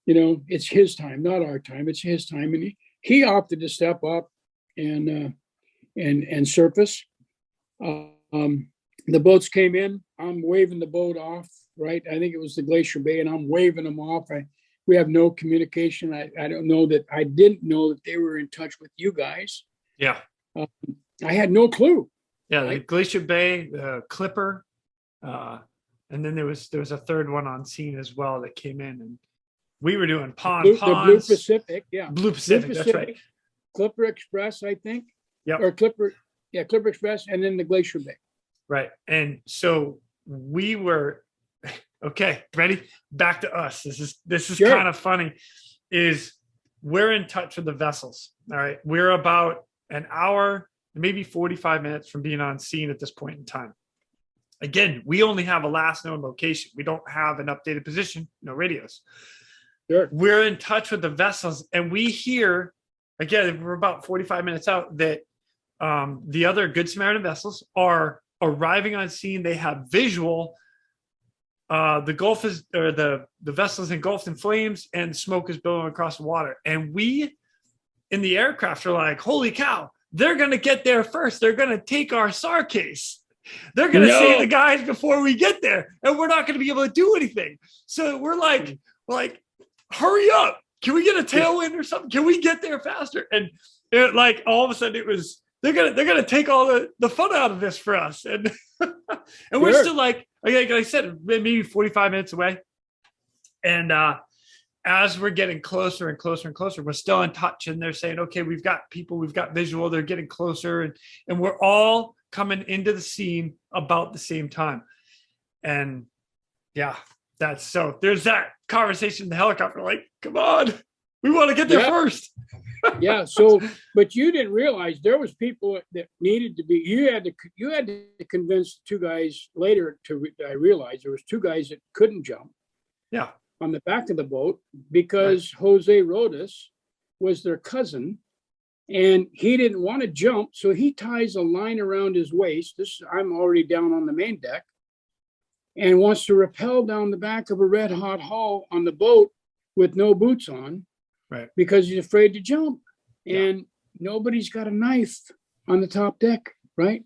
It's his time, not our time. It's his time. And he opted to step up and surface. The boats came in. I'm waving the boat off, right? I think it was the Glacier Bay, and I'm waving them off. We have no communication. I don't know that. I didn't know that they were in touch with you guys. Yeah. I had no clue. Yeah, the Glacier Bay, Clipper, and then there was a third one on scene as well that came in, and we were doing ponds. The Blue Pacific, yeah. Blue Pacific, that's right. Clipper Express, I think. Yeah. Or Clipper Express, and then the Glacier Bay. Right, and so we were okay. Ready? Back to us. This is Sure. kind of funny. Is we're in touch with the vessels. All right, we're about an hour, maybe 45 minutes from being on scene at this point in time. Again, we only have a last known location. We don't have an updated position, no radios. Sure. We're in touch with the vessels, and we hear, again, we're about 45 minutes out, that the other Good Samaritan vessels are arriving on scene. They have visual. The vessel is engulfed in flames and smoke is billowing across the water. And we in the aircraft are like, holy cow, they're going to get there first. They're going to take our SAR case. They're going to see the guys before we get there, and we're not going to be able to do anything. So we're like, hurry up. Can we get a tailwind or something? Can we get there faster? And all of a sudden it was, they're gonna take all the fun out of this for us. And and we're still like I said, maybe 45 minutes away. And as we're getting closer and closer and closer, we're still in touch, and they're saying, okay, we've got people, we've got visual, they're getting closer, and we're all coming into the scene about the same time. And yeah, there's that conversation in the helicopter, like, come on, we want to get there first. Yeah. So, but you didn't realize there was people that needed to be. You had to convince two guys later I realized there was two guys that couldn't jump. Yeah. On the back of the boat, because Jose Rodas was their cousin, and he didn't want to jump, so he ties a line around his waist. I'm already down on the main deck, and wants to rappel down the back of a red hot hull on the boat with no boots on. Right. Because he's afraid to jump. And nobody's got a knife on the top deck, right?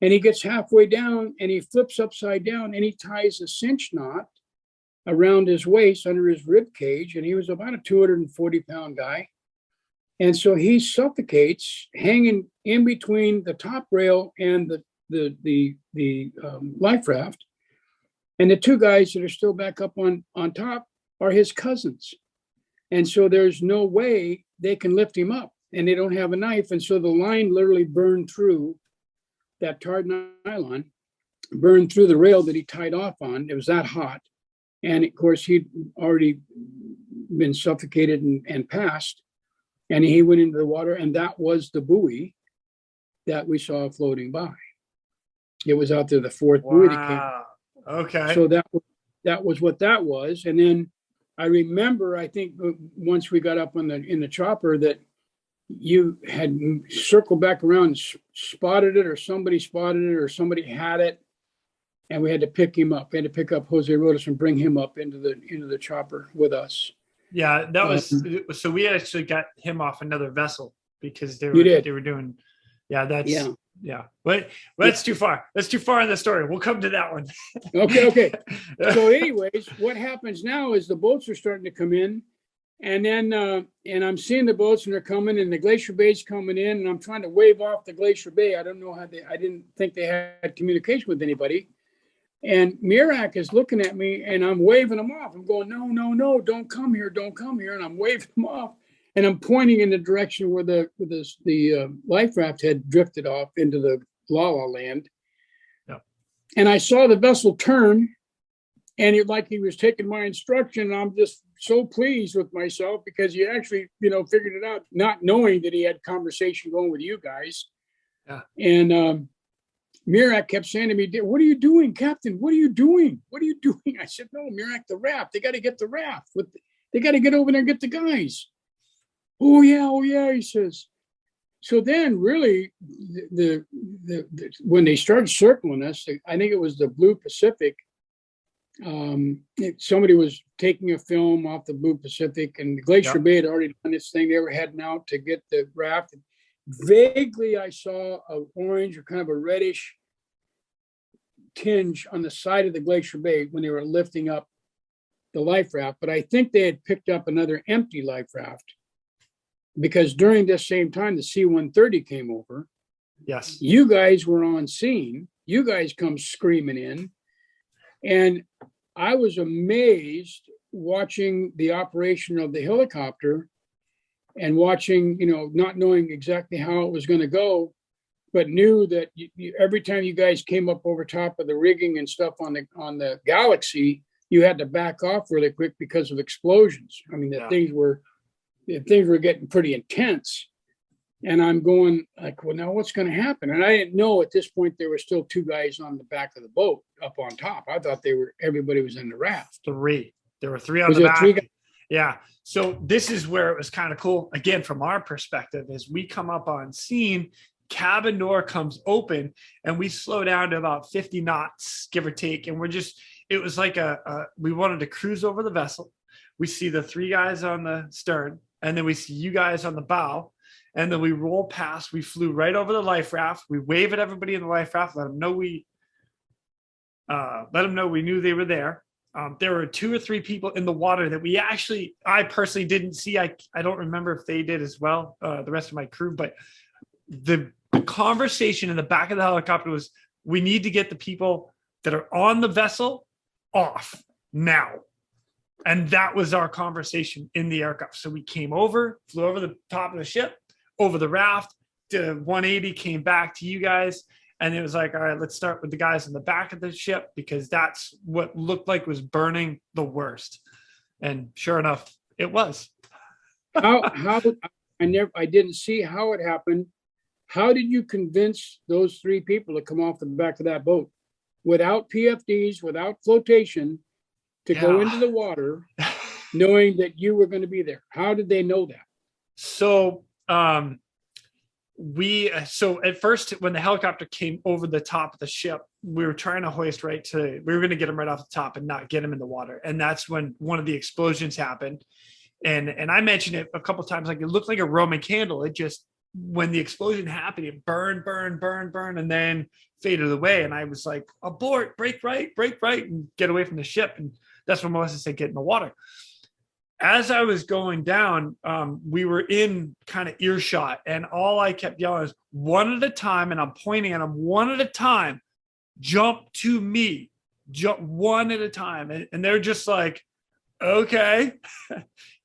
And he gets halfway down and he flips upside down and he ties a cinch knot around his waist under his rib cage. And he was about a 240-pound guy. And so he suffocates hanging in between the top rail and the life raft. And the two guys that are still back up on top are his cousins. And so there's no way they can lift him up, and they don't have a knife. And so the line literally burned through that tarred nylon, burned through the rail that he tied off on. It was that hot. And of course, he'd already been suffocated and passed. And he went into the water, and that was the buoy that we saw floating by. It was out there, the fourth buoy that came. Okay. So that was what that was. And then I remember, I think once we got up in the chopper, that you had circled back around, spotted it, or somebody spotted it, or somebody had it, and we had to pick him up. We had to pick up Jose Rodas and bring him up into the chopper with us. Yeah, that was so. We actually got him off another vessel because they were doing. Yeah. But that's too far. That's too far in the story. We'll come to that one. Okay. So, anyways, what happens now is the boats are starting to come in, and then and I'm seeing the boats, and they're coming, and the Glacier Bay's coming in, and I'm trying to wave off the Glacier Bay. I don't know how I didn't think they had communication with anybody. And Mirak is looking at me, and I'm waving him off. I'm going, no, don't come here. And I'm waving him off. And I'm pointing in the direction where the life raft had drifted off into the La La Land. Yep. And I saw the vessel turn, and he was taking my instruction. And I'm just so pleased with myself because he actually, figured it out, not knowing that he had conversation going with you guys. Yeah. And Mirak kept saying to me, "What are you doing, Captain? What are you doing? What are you doing?" I said, "No, Mirak, the raft. They got to get the raft. They got to get over there and get the guys." Oh yeah, he says. So then really the when they started circling us, I think it was the Blue Pacific. Somebody was taking a film off the Blue Pacific, and the Glacier Bay had already done its thing. They were heading out to get the raft. Vaguely, I saw an orange or kind of a reddish tinge on the side of the Glacier Bay when they were lifting up the life raft. But I think they had picked up another empty life raft because during this same time, the C-130 came over. Yes. You guys were on scene. You guys come screaming in. And I was amazed watching the operation of the helicopter and watching, not knowing exactly how it was going to go, but knew that every time you guys came up over top of the rigging and stuff on the Galaxy, you had to back off really quick because of explosions. I mean, things were getting pretty intense. And I'm going like, well, now what's going to happen? And I didn't know at this point there were still two guys on the back of the boat up on top. I thought everybody was in the raft. Three. There were three on the back. Yeah. So this is where it was kind of cool. Again, from our perspective, as we come up on scene, cabin door comes open and we slow down to about 50 knots, give or take. And it was like we wanted to cruise over the vessel. We see the three guys on the stern, and then we see you guys on the bow. And then we roll past. We flew right over the life raft. We wave at everybody in the life raft, let them know we knew they were there. There were 2 or 3 people in the water that I personally didn't see. I don't remember if they did as well, the rest of my crew, but the conversation in the back of the helicopter was, we need to get the people that are on the vessel off now. And that was our conversation in the aircraft. So we came over, flew over the top of the ship, over the raft, did a 180, came back to you guys. And it was like, all right, let's start with the guys in the back of the ship, because that's what looked like was burning the worst. And sure enough, it was. I didn't see how it happened. How did you convince those 3 people to come off the back of that boat without PFDs, without flotation, to go into the water, knowing that you were going to be there? How did they know that? So, so at first, when the helicopter came over the top of the ship, we were trying to hoist we were going to get him right off the top and not get him in the water. And that's when one of the explosions happened. And I mentioned it a couple of times, like it looked like a Roman candle. It just, when the explosion happened, it burned, and then faded away. And I was like, abort, break right, and get away from the ship. And that's when Melissa said, get in the water. As I was going down, we were in kind of earshot, and all I kept yelling is, one at a time, and I'm pointing at them, one at a time, jump to me, jump one at a time. And they're just like, okay.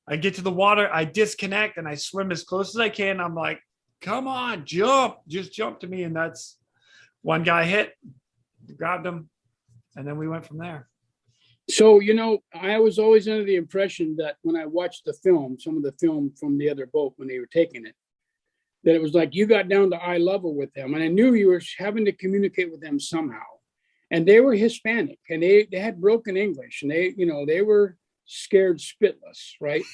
I get to the water, I disconnect, and I swim as close as I can. I'm like, come on, jump, just jump to me. And that's one guy hit, grabbed him, and then we went from there. So, I was always under the impression that when I watched the film, some of the film from the other boat when they were taking it, that it was like you got down to eye level with them. And I knew you were having to communicate with them somehow. And they were Hispanic and they had broken English and they were scared spitless, right?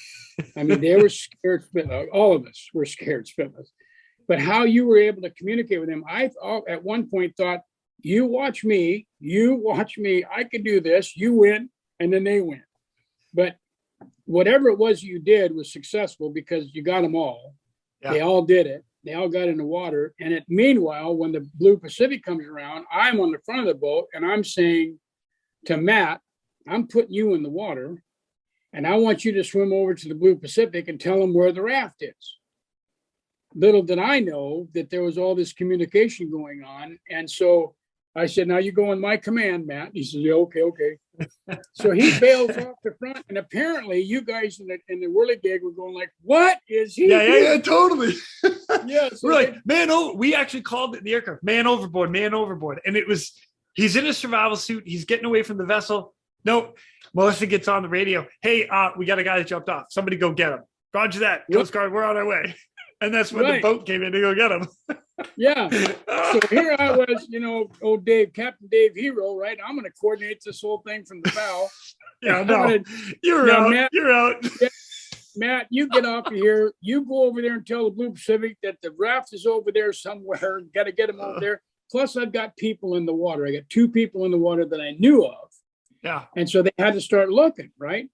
I mean, they were scared spitless. All of us were scared spitless. But how you were able to communicate with them, I at one point thought, you watch me, I can do this, you win, and then they win. But whatever it was you did was successful because you got them all. Yeah. They all did it. They all got in the water. And meanwhile, when the Blue Pacific comes around, I'm on the front of the boat and I'm saying to Matt, I'm putting you in the water and I want you to swim over to the Blue Pacific and tell them where the raft is. Little did I know that there was all this communication going on. And so I said, now you go in my command, Matt. He says, yeah, okay. So he bails off the front. And apparently you guys in the whirligig were going like, what is he doing? Yeah, totally. Yeah, so we're like, we actually called it the aircraft, man overboard. And it was, he's in a survival suit. He's getting away from the vessel. No, Melissa gets on the radio. Hey, we got a guy that jumped off. Somebody go get him. Roger that. Coast Guard, we're on our way. And that's when the boat came in to go get him. Yeah. So here I was, old Dave, Captain Dave Hero, right? I'm going to coordinate this whole thing from the bow. Yeah, no, you're out. Matt, you're out. Matt, you get off of here. You go over there and tell the Blue Pacific that the raft is over there somewhere. Got to get them over there. Plus, I've got people in the water. I got 2 people in the water that I knew of. Yeah. And so they had to start looking, right?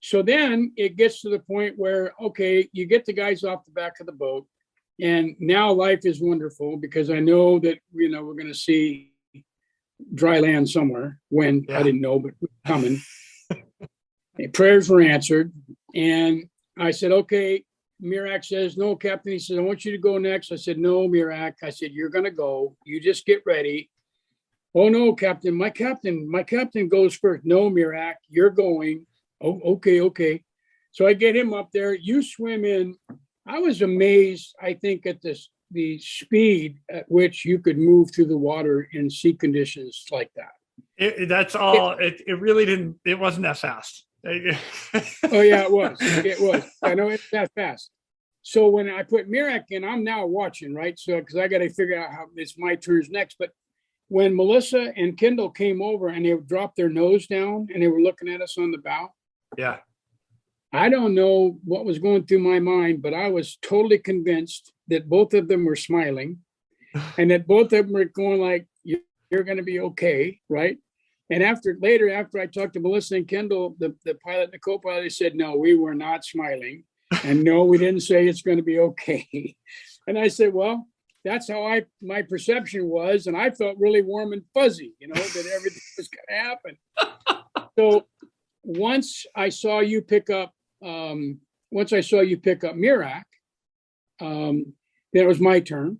So then it gets to the point where, okay, you get the guys off the back of the boat. And now life is wonderful because I know that, we're going to see dry land somewhere when I didn't know, but coming. Prayers were answered. And I said, okay, Mirak says, no, Captain. He says, I want you to go next. I said, no, Mirak. I said, you're going to go. You just get ready. Oh, no, Captain. My captain goes first. No, Mirak, you're going. Oh, okay. So I get him up there. You swim in. I was amazed, I think, at the speed at which you could move through the water in sea conditions like that. That's all. It really didn't. It wasn't that fast. Oh yeah, it was. It was. I know it's that fast. So when I put Mirak in, I'm now watching, right? So because I got to figure out how it's my turns next. But when Melissa and Kendall came over and they dropped their nose down and they were looking at us on the bow. Yeah. I don't know what was going through my mind, but I was totally convinced that both of them were smiling and that both of them were going like, you're going to be okay, right? And after I talked to Melissa and Kendall, the pilot and the co-pilot, they said, no, we were not smiling. And no, we didn't say it's going to be okay. And I said, well, that's how my perception was. And I felt really warm and fuzzy, that everything was going to happen. So once I saw you pick up Mirak, then it was my turn.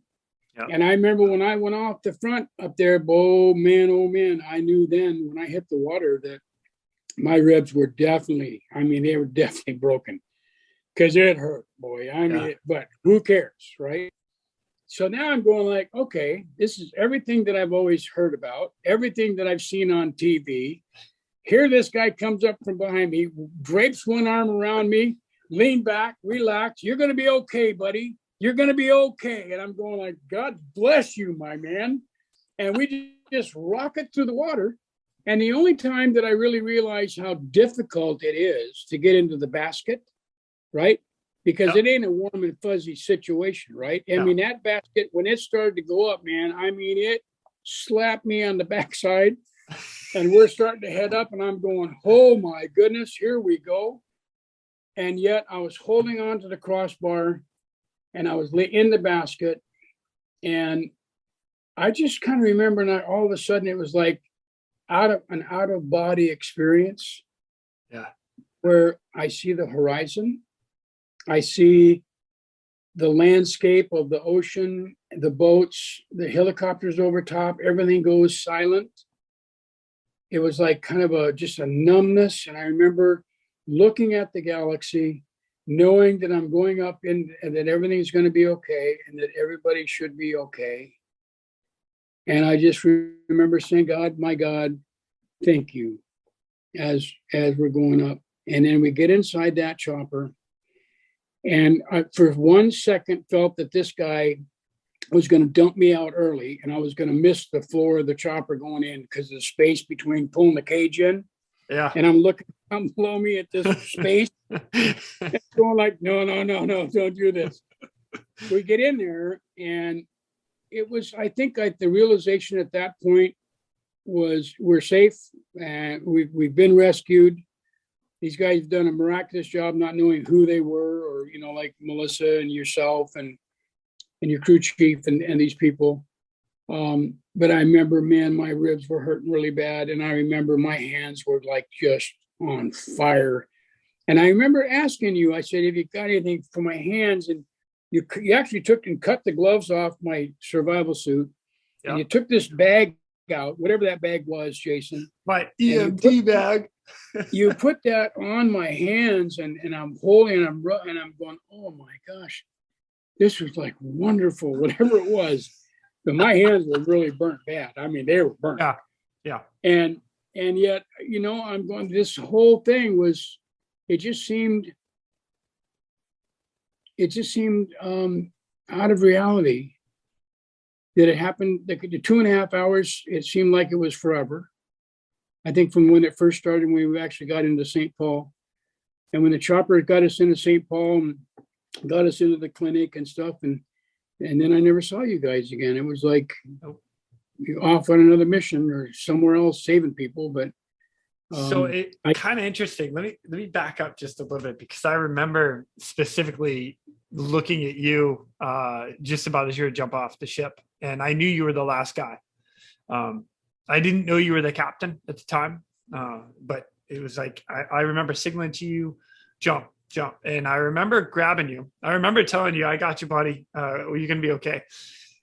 Yep. And I remember when I went off the front up there, oh man, I knew then when I hit the water that my ribs were definitely broken because it hurt, boy. But who cares, right? So now I'm going like, okay, this is everything that I've always heard about, everything that I've seen on TV. Here, this guy comes up from behind me, drapes one arm around me, lean back, relax. You're going to be okay, buddy. You're going to be okay. And I'm going like, God bless you, my man. And we just rocket through the water. And the only time that I really realized how difficult it is to get into the basket, right? Because it ain't a warm and fuzzy situation, right? I mean, that basket, when it started to go up, man, it slapped me on the backside. And we're starting to head up and I'm going, oh my goodness, here we go. And yet I was holding on to the crossbar and I was in the basket. And I just kind of remember that all of a sudden it was like out of body experience. Yeah. Where I see the horizon. I see the landscape of the ocean, the boats, the helicopters over top, everything goes silent. It was like kind of just a numbness. And I remember looking at the galaxy, knowing that I'm going up and that everything's going to be okay and that everybody should be okay. And I just remember saying, God, my God, thank you. as we're going up. And then we get inside that chopper. And I, for 1 second, felt that this guy was going to dump me out early and I was going to miss the floor of the chopper going in because of the space between pulling the cage in. Yeah. And I'm looking down below me at this space, going like, no, don't do this. We get in there, and it was, I think the realization at that point was we're safe and we've been rescued. These guys have done a miraculous job not knowing who they were, or, you know, like Melissa and yourself and your crew chief and these people. But I remember, man, my ribs were hurting really bad. And I remember my hands were like just on fire. And I remember asking you, I said, have you got anything for my hands? And you actually took and cut the gloves off my survival suit. Yep. And you took this bag out, whatever that bag was, Jason. My EMT bag. You put that on my hands, and I'm holding and I'm going, oh my gosh, this was like wonderful, whatever it was. But my hands were really burnt bad. I mean, they were burnt. Yeah. Yeah. And yet, you know, I'm going, this whole thing was, it just seemed out of reality that it happened. The 2.5 hours, it seemed like it was forever. I think from when it first started, when we actually got into St. Paul, and when the chopper got us into St. Paul and got us into the clinic and stuff, and then I never saw you guys again. It was like you're off on another mission or somewhere else saving people. But so it kind of interesting. Let me back up just a little bit, because I remember specifically looking at you just about as you were jump off the ship, and I knew you were the last guy. I didn't know you were the captain at the time, but it was like I remember signaling to you, jump. And I remember grabbing you. I remember telling you, I got you, buddy. You're going to be okay.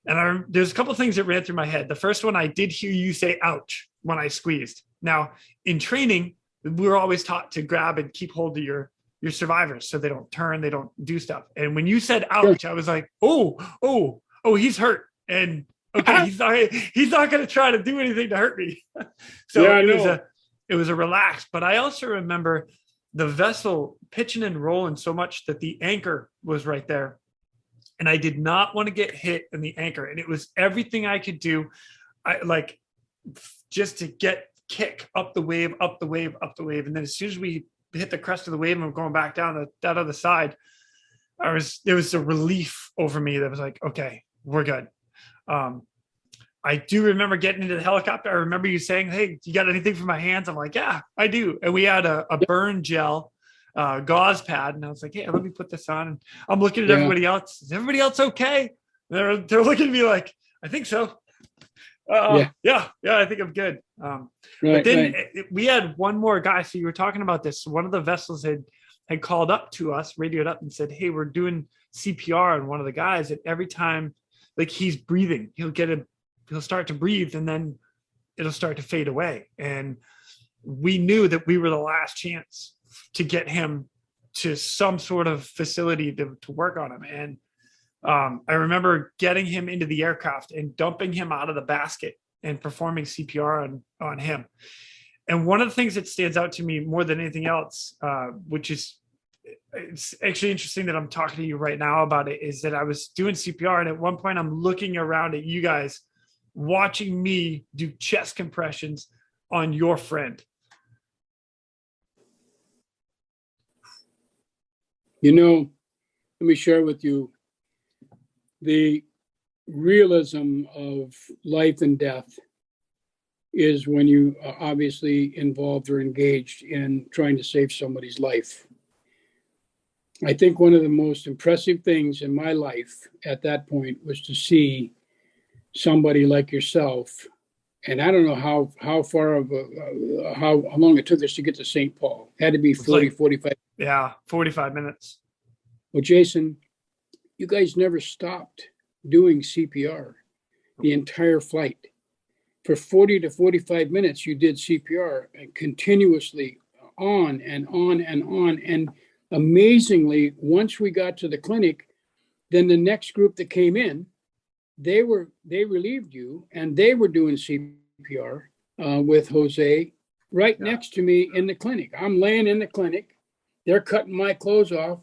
And there's a couple of things that ran through my head. The first one, I did hear you say, ouch, when I squeezed. Now, in training, we were always taught to grab and keep hold of your survivors so they don't turn, they don't do stuff. And when you said ouch, I was like, oh, he's hurt. And okay, he's not going to try to do anything to hurt me. So yeah, it was a relax. But I also remember the vessel pitching and rolling so much that the anchor was right there. And I did not want to get hit in the anchor. And it was everything I could do. Just to kick up the wave. And then as soon as we hit the crest of the wave and we're going back down that other side, there was a relief over me that was like, okay, we're good. I do remember getting into the helicopter. I remember you saying, hey, you got anything for my hands? I'm like, yeah, I do. And we had a burn gel gauze pad. And I was like, hey, let me put this on. And I'm looking at everybody else. Is everybody else okay? They're looking at me like, I think so. Yeah, I think I'm good. But then we had one more guy. So you were talking about this. One of the vessels had called up to us, radioed up and said, hey, we're doing CPR on one of the guys. And every time, like, he's breathing, he'll start to breathe, and then it'll start to fade away. And we knew that we were the last chance to get him to some sort of facility to work on him. And I remember getting him into the aircraft and dumping him out of the basket and performing CPR on him. And one of the things that stands out to me more than anything else, which is, it's actually interesting that I'm talking to you right now about it, is that I was doing CPR, and at one point I'm looking around at you guys watching me do chest compressions on your friend. You know, let me share with you the realism of life and death is when you are obviously involved or engaged in trying to save somebody's life. I think one of the most impressive things in my life at that point was to see somebody like yourself, and I don't know how far of how long it took us to get to St. Paul. It had to be 45. Yeah, 45 minutes. Well, Jason, you guys never stopped doing CPR the entire flight. For 40 to 45 minutes, you did CPR and continuously on and on and on. And amazingly, once we got to the clinic, then the next group that came in, they relieved you, and they were doing CPR with Jose right next to me in the clinic. I'm laying in the clinic. They're cutting my clothes off.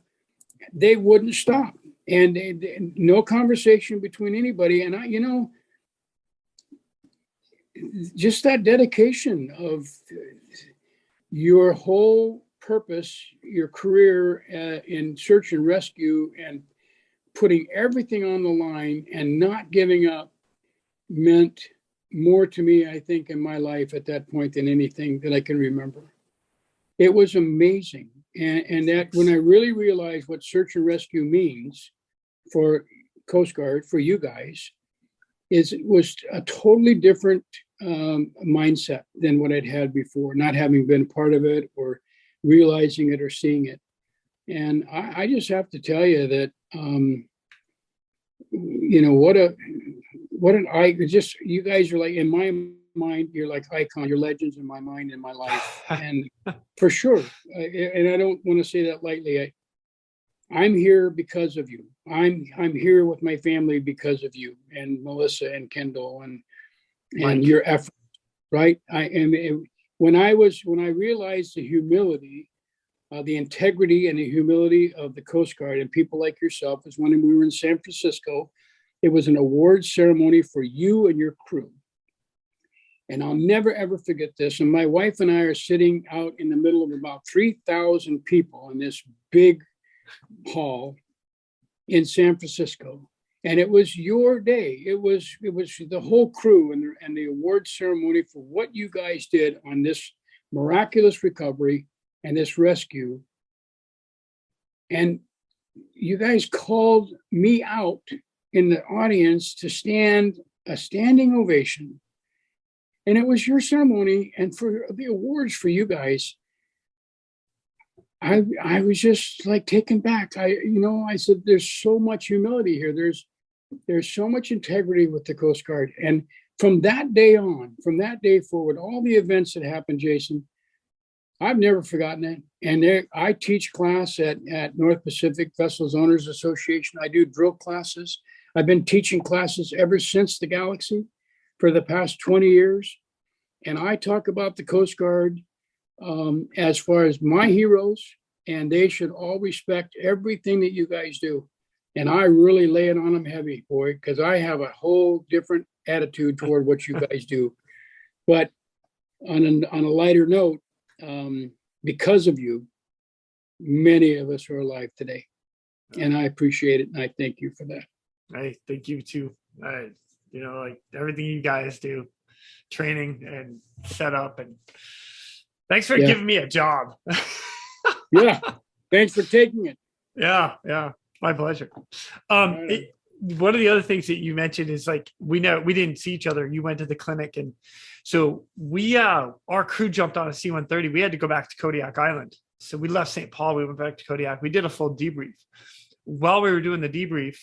They wouldn't stop. And no conversation between anybody. And I, just that dedication of your whole purpose, your career in search and rescue, and putting everything on the line and not giving up meant more to me, I think, in my life at that point than anything that I can remember. It was amazing. And that when I really realized what search and rescue means for Coast Guard, for you guys, it was a totally different mindset than what I'd had before, not having been part of it or realizing it or seeing it. And I just have to tell you that, you guys are like, in my mind, you're like icon, you're legends in my mind, in my life. And for sure, and I don't want to say that lightly, I'm here because of you. I'm here with my family because of you and Melissa and Kendall and your effort, right? When I realized the humility, the integrity and the humility of the Coast Guard and people like yourself, was when we were in San Francisco. It was an award ceremony for you and your crew. And I'll never, ever forget this. And my wife and I are sitting out in the middle of about 3,000 people in this big hall in San Francisco. And it was your day. It was the whole crew and the award ceremony for what you guys did on this miraculous recovery and this rescue. And you guys called me out in the audience to stand a standing ovation. And it was your ceremony, and for the awards for you guys, I was just like taken back. I said, there's so much humility here. There's so much integrity with the Coast Guard. And from that day forward, all the events that happened, Jason, I've never forgotten it. And I teach class at North Pacific Vessels Owners Association. I do drill classes. I've been teaching classes ever since the Galaxy for the past 20 years. And I talk about the Coast Guard as far as my heroes, and they should all respect everything that you guys do. And I really lay it on them heavy, boy, because I have a whole different attitude toward what you guys do. But on a lighter note, because of you, many of us are alive today. And I appreciate it. And I thank you for that. I thank you too. Like everything you guys do, training and setup, and thanks for giving me a job. Yeah. Thanks for taking it. Yeah. My pleasure. One of the other things that you mentioned is like, we didn't see each other. You went to the clinic, and so our crew jumped on a C-130. We had to go back to Kodiak Island. So we left St. Paul. We went back to Kodiak. We did a full debrief. While we were doing the debrief,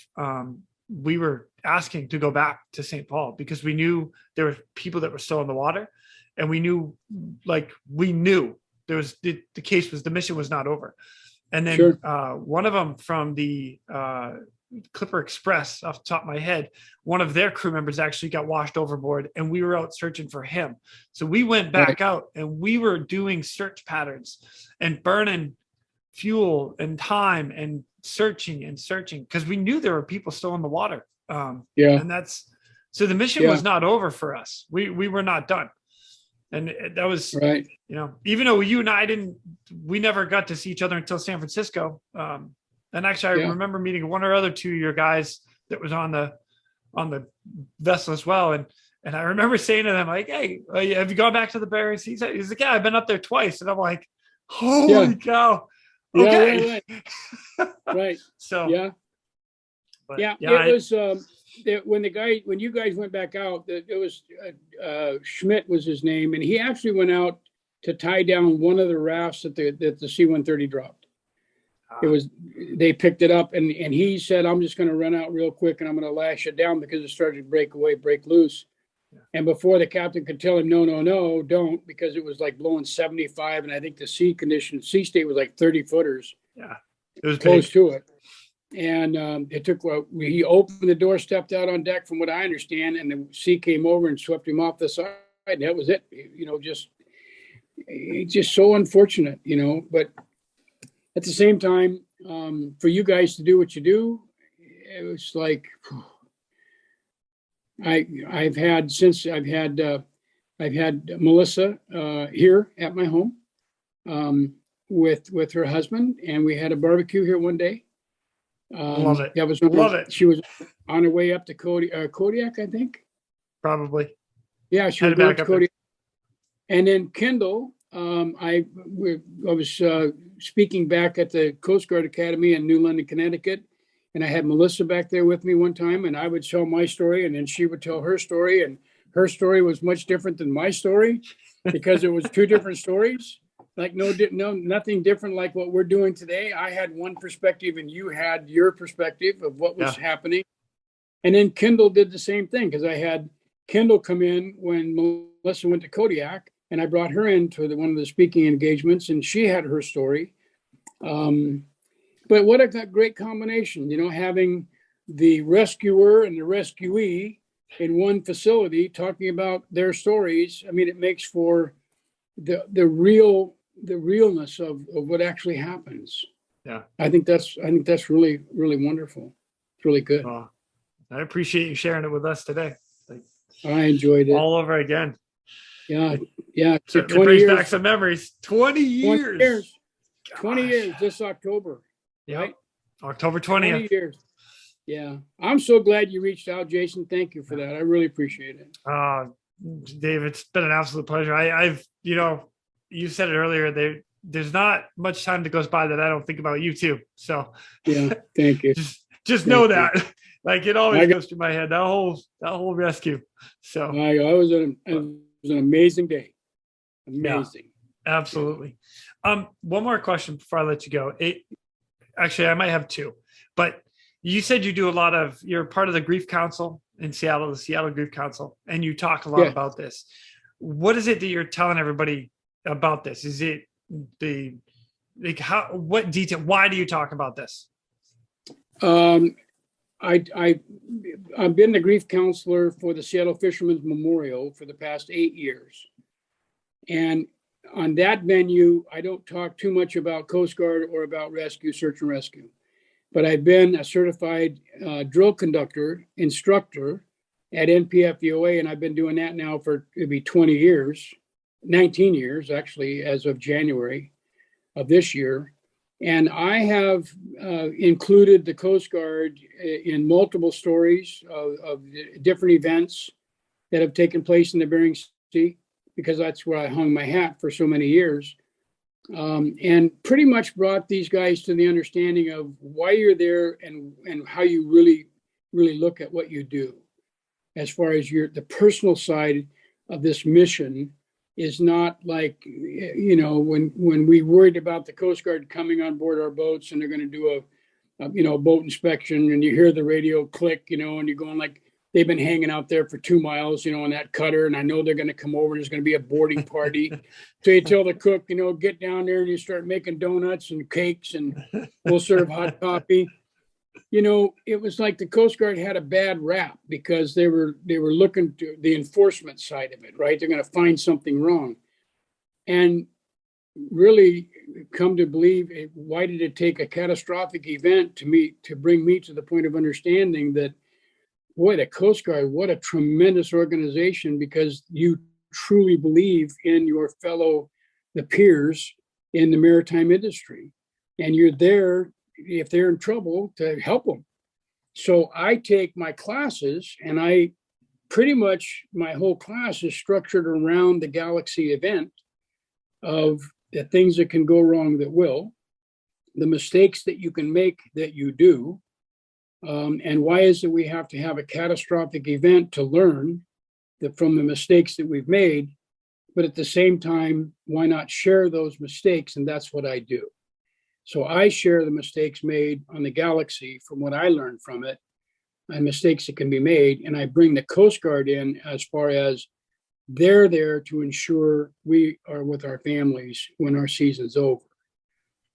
we were asking to go back to St. Paul because we knew there were people that were still in the water, and we knew there was the case was the mission was not over. And then one of them from the Clipper Express, off the top of my head, one of their crew members actually got washed overboard, and we were out searching for him. So we went back out, and we were doing search patterns and burning fuel and time and searching because we knew there were people still in the water. And so the mission was not over for us. We were not done. And that was right. Even though you and I we never got to see each other until San Francisco. And actually I remember meeting one or other two of your guys that was on the vessel as well. And I remember saying to them, like, hey, have you gone back to the Bering? He's like, yeah, I've been up there twice. And I'm like, holy cow. Okay. Right. So it was when you guys went back out, it was Schmidt was his name, and he actually went out to tie down one of the rafts that the C-130 dropped. They picked it up, and he said, I'm just going to run out real quick and I'm going to lash it down because it started to break loose. Yeah. And before the captain could tell him, no, don't, because it was like blowing 75. And I think the sea state was like 30 footers. Yeah. It was close to it. And he opened the door, stepped out on deck from what I understand. And the sea came over and swept him off the side. And that was it. it's just so unfortunate, but at the same time, for you guys to do what you do, it was like, I've had Melissa here at my home with her husband, and we had a barbecue here one day. Love it. Love it. She was on her way up to Kodiak, I think. Probably. Yeah, she was going to Kodiak. And then Kendall, I was speaking back at the Coast Guard Academy in New London, Connecticut, and I had Melissa back there with me one time, and I would tell my story, and then she would tell her story, and her story was much different than my story because it was two different stories. Like nothing different like what we're doing today. I had one perspective and you had your perspective of what was happening. And then Kendall did the same thing, because I had Kendall come in when Melissa went to Kodiak, and I brought her into one of the speaking engagements, and she had her story. But what a great combination, having the rescuer and the rescuee in one facility talking about their stories. I mean, it makes for the realness of what actually happens. Yeah. I think that's really, really wonderful. It's really good. I appreciate you sharing it with us today. I enjoyed it. All over again. Yeah. Yeah. It brings back some memories. 20 years. 20 years this October. Yep. Right? October 20th. 20 years. Yeah. I'm so glad you reached out, Jason. Thank you for that. I really appreciate it. Dave, it's been an absolute pleasure. I've you said it earlier, there's not much time that goes by that I don't think about you too. So yeah, thank you. just know that. Like, it always goes through my head, that whole rescue. So it was an amazing day. Amazing. Yeah, absolutely. One more question before I let you go. Actually, I might have two, but you said you're part of the Grief Council in Seattle, the Seattle Grief Council, and you talk a lot about this. What is it that you're telling everybody about this? Is it what detail? Why do you talk about this? I've been the grief counselor for the Seattle Fishermen's Memorial for the past 8 years. And on that venue, I don't talk too much about Coast Guard or about rescue, search and rescue. But I've been a certified drill conductor instructor at NPFVOA, and I've been doing that now for maybe 20 years, 19 years actually, as of January of this year. And I have included the Coast Guard in multiple stories of different events that have taken place in the Bering Sea, because that's where I hung my hat for so many years. And pretty much brought these guys to the understanding of why you're there and how you really, really look at what you do. As far as the personal side of this mission is not like, when we worried about the Coast Guard coming on board our boats and they're going to do a boat inspection, and you hear the radio click, and you're going like, they've been hanging out there for 2 miles, on that cutter, and I know they're going to come over. There's going to be a boarding party. So you tell the cook, get down there and you start making donuts and cakes, and we'll serve hot coffee. It was like the Coast Guard had a bad rap because they were looking to the enforcement side of it, right? They're going to find something wrong. And really come to believe, why did it take a catastrophic event to bring me to the point of understanding that, boy, the Coast Guard, what a tremendous organization, because you truly believe in your the peers in the maritime industry. And you're there, if they're in trouble, to help them. So I take my classes, and my whole class is structured around the Galaxy event of the things that can go wrong that will, the mistakes that you can make that you do, and why is it we have to have a catastrophic event to learn from the mistakes that we've made, but at the same time, why not share those mistakes? And that's what I do. So I share the mistakes made on the Galaxy from what I learned from it, and mistakes that can be made. And I bring the Coast Guard in as far as they're there to ensure we are with our families when our season's over.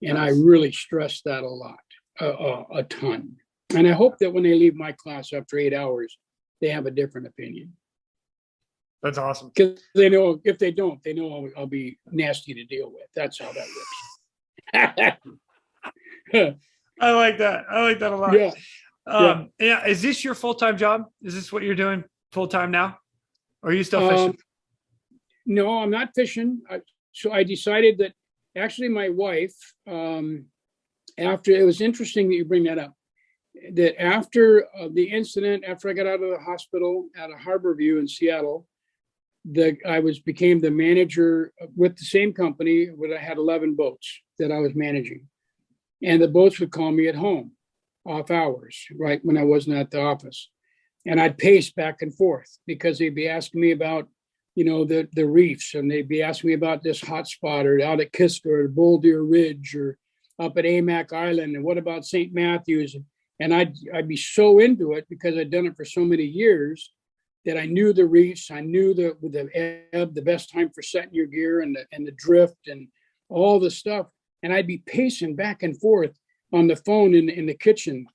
And I really stress that a lot, a ton. And I hope that when they leave my class after 8 hours, they have a different opinion. That's awesome. Because they know if they don't, they know I'll be nasty to deal with. That's how that works. I like that. I like that a lot. Yeah. Yeah. Is this your full-time job? Is this what you're doing full-time now? Or are you still fishing? No, I'm not fishing. So I decided that actually my wife, after, it was interesting that you bring that up, that after the incident, after I got out of the hospital at a Harborview in Seattle, I became the manager with the same company, but I had 11 boats that I was managing. And the boats would call me at home, off hours, right, when I wasn't at the office. And I'd pace back and forth because they'd be asking me about, the reefs, and they'd be asking me about this hot spot or out at Kiska or Bull Deer Ridge or up at Amac Island, and what about St. Matthews? And I'd be so into it because I'd done it for so many years that I knew the reefs, I knew the ebb, the best time for setting your gear, and the drift and all the stuff. And I'd be pacing back and forth on the phone in the kitchen.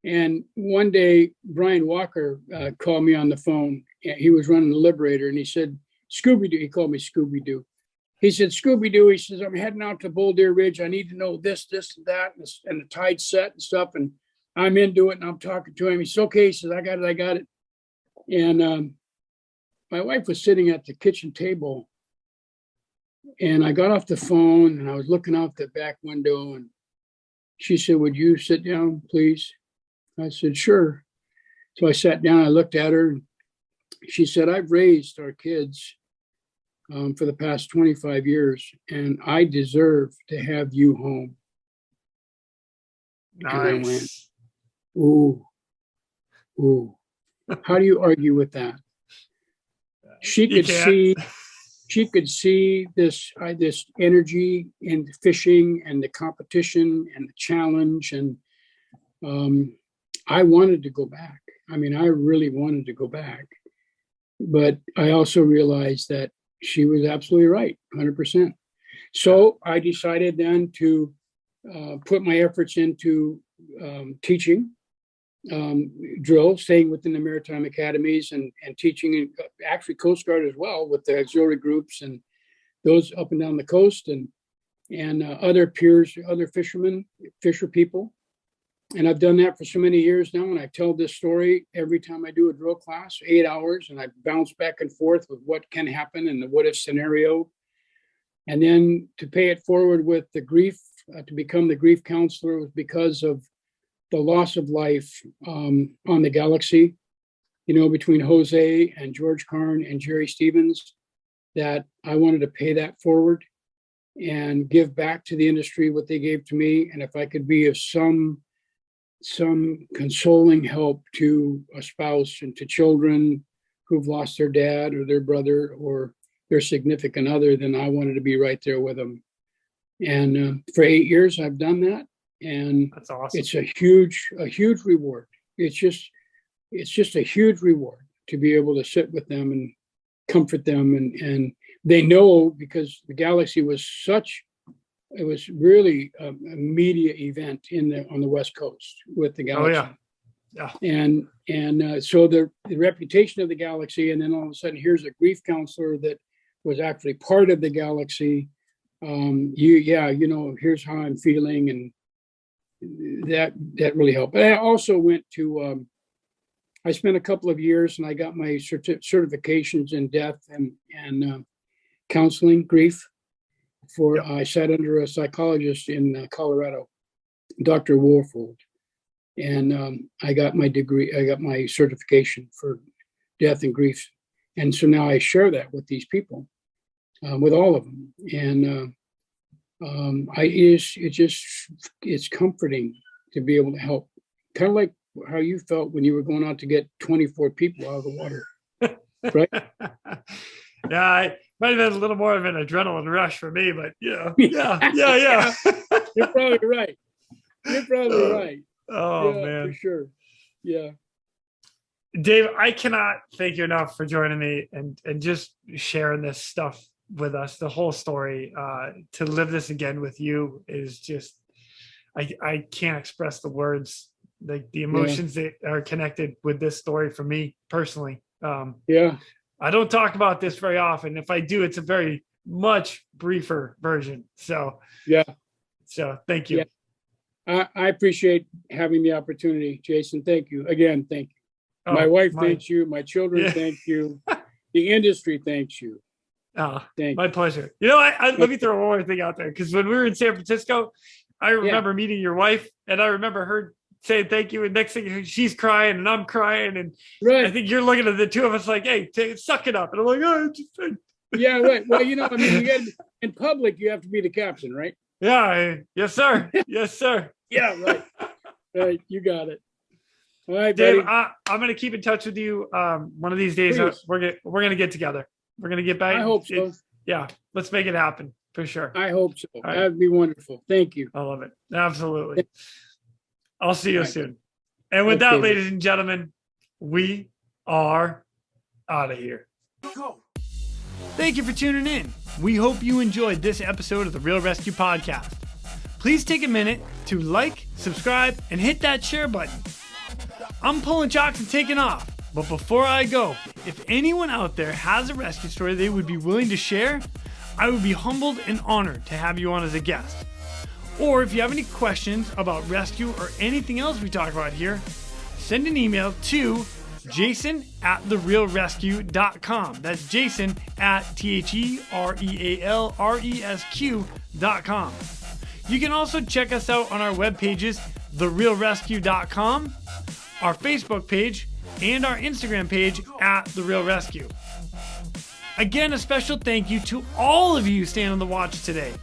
And one day, Brian Walker called me on the phone. He was running the Liberator, and he said, Scooby-Doo. He called me Scooby-Doo. He said, Scooby-Doo, he says, I'm heading out to Bull Deer Ridge. I need to know this, and that, and the tide set and stuff. And I'm into it, and I'm talking to him. He says, okay. He says, I got it. And my wife was sitting at the kitchen table, and I got off the phone, and I was looking out the back window, and she said, would you sit down, please? I said, sure. So I sat down, I looked at her, and she said, I've raised our kids for the past 25 years, and I deserve to have you home. Nice. And I went, ooh. How do you argue with that? She could see this energy in fishing and the competition and the challenge. And I wanted to go back. I mean, I really wanted to go back. But I also realized that she was absolutely right, 100%. So I decided then to put my efforts into teaching drill, staying within the maritime academies and teaching, actually Coast Guard as well, with the auxiliary groups and those up and down the coast, and other peers, other fisher people. And I've done that for so many years now. And I tell this story every time I do a drill class, 8 hours, and I bounce back and forth with what can happen and the what if scenario. And then to pay it forward with the grief, to become the grief counselor, was because of the loss of life on the Galaxy, between Jose and George Karn and Jerry Stevens, that I wanted to pay that forward and give back to the industry what they gave to me. And if I could be of some consoling help to a spouse and to children who've lost their dad or their brother or their significant other, then I wanted to be right there with them. And for 8 years, I've done that. And that's awesome. It's a huge reward. It's just a huge reward to be able to sit with them and comfort them. And they know, because the Galaxy was it was really a media event on the West Coast with the Galaxy. Oh yeah. And so the reputation of the Galaxy, and then all of a sudden here's a grief counselor that was actually part of the Galaxy. Here's how I'm feeling, and that really helped. But I also went to I spent a couple of years, and I got my certifications in death and counseling, grief. I sat under a psychologist in Colorado, Dr. Warfold, and I got my degree. I got my certification for death and grief, and so now I share that with these people, with all of them, and it's comforting to be able to help, kind of like how you felt when you were going out to get 24 people out of the water, right? Yeah, it might have been a little more of an adrenaline rush for me, but yeah. You're probably right. Oh yeah, man, for sure. Yeah, Dave, I cannot thank you enough for joining me and just sharing this stuff with us, the whole story. To live this again with you is just, I can't express the words, like the emotions that are connected with this story for me personally. I don't talk about this very often. If I do, it's a very much briefer version. So Yeah. So thank you. Yeah. I appreciate having the opportunity, Jason. Thank you again. Thank you. My wife thanks you. My children thank you. The industry thanks you. My pleasure. You know, let me throw one more thing out there, because when we were in San Francisco, I remember meeting your wife, and I remember her saying thank you, and next thing she's crying and I'm crying, and I think you're looking at the two of us like, hey, suck it up, and I'm like, oh, yeah, right. Well, you know, I mean, you got in public, you have to be the captain, right? Yeah. Yes, sir. Yes, sir. Yeah, right. Right. You got it. All right, Dave. buddy. I'm going to keep in touch with you. One of these days, we're going to get together. We're going to get back. I hope so. Yeah. Let's make it happen for sure. I hope so. Right. That'd be wonderful. Thank you. I love it. Absolutely. I'll see you soon. And with that, ladies and gentlemen, we are out of here. Go. Thank you for tuning in. We hope you enjoyed this episode of the Real ResQ podcast. Please take a minute to like, subscribe, and hit that share button. I'm pulling chocks and taking off, but before I go, if anyone out there has a rescue story they would be willing to share, I would be humbled and honored to have you on as a guest. Or if you have any questions about rescue or anything else we talk about here, send an email to jason@therealresq.com. That's Jason at TheRealResQ.com. You can also check us out on our web pages, therealresq.com, our Facebook page, and our Instagram page @TheRealResQ. Again, a special thank you to all of you staying on the watch today.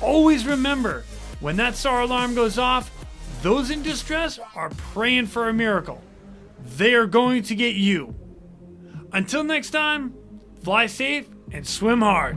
Always remember, when that SAR alarm goes off, those in distress are praying for a miracle. They are going to get you. Until next time, fly safe and swim hard.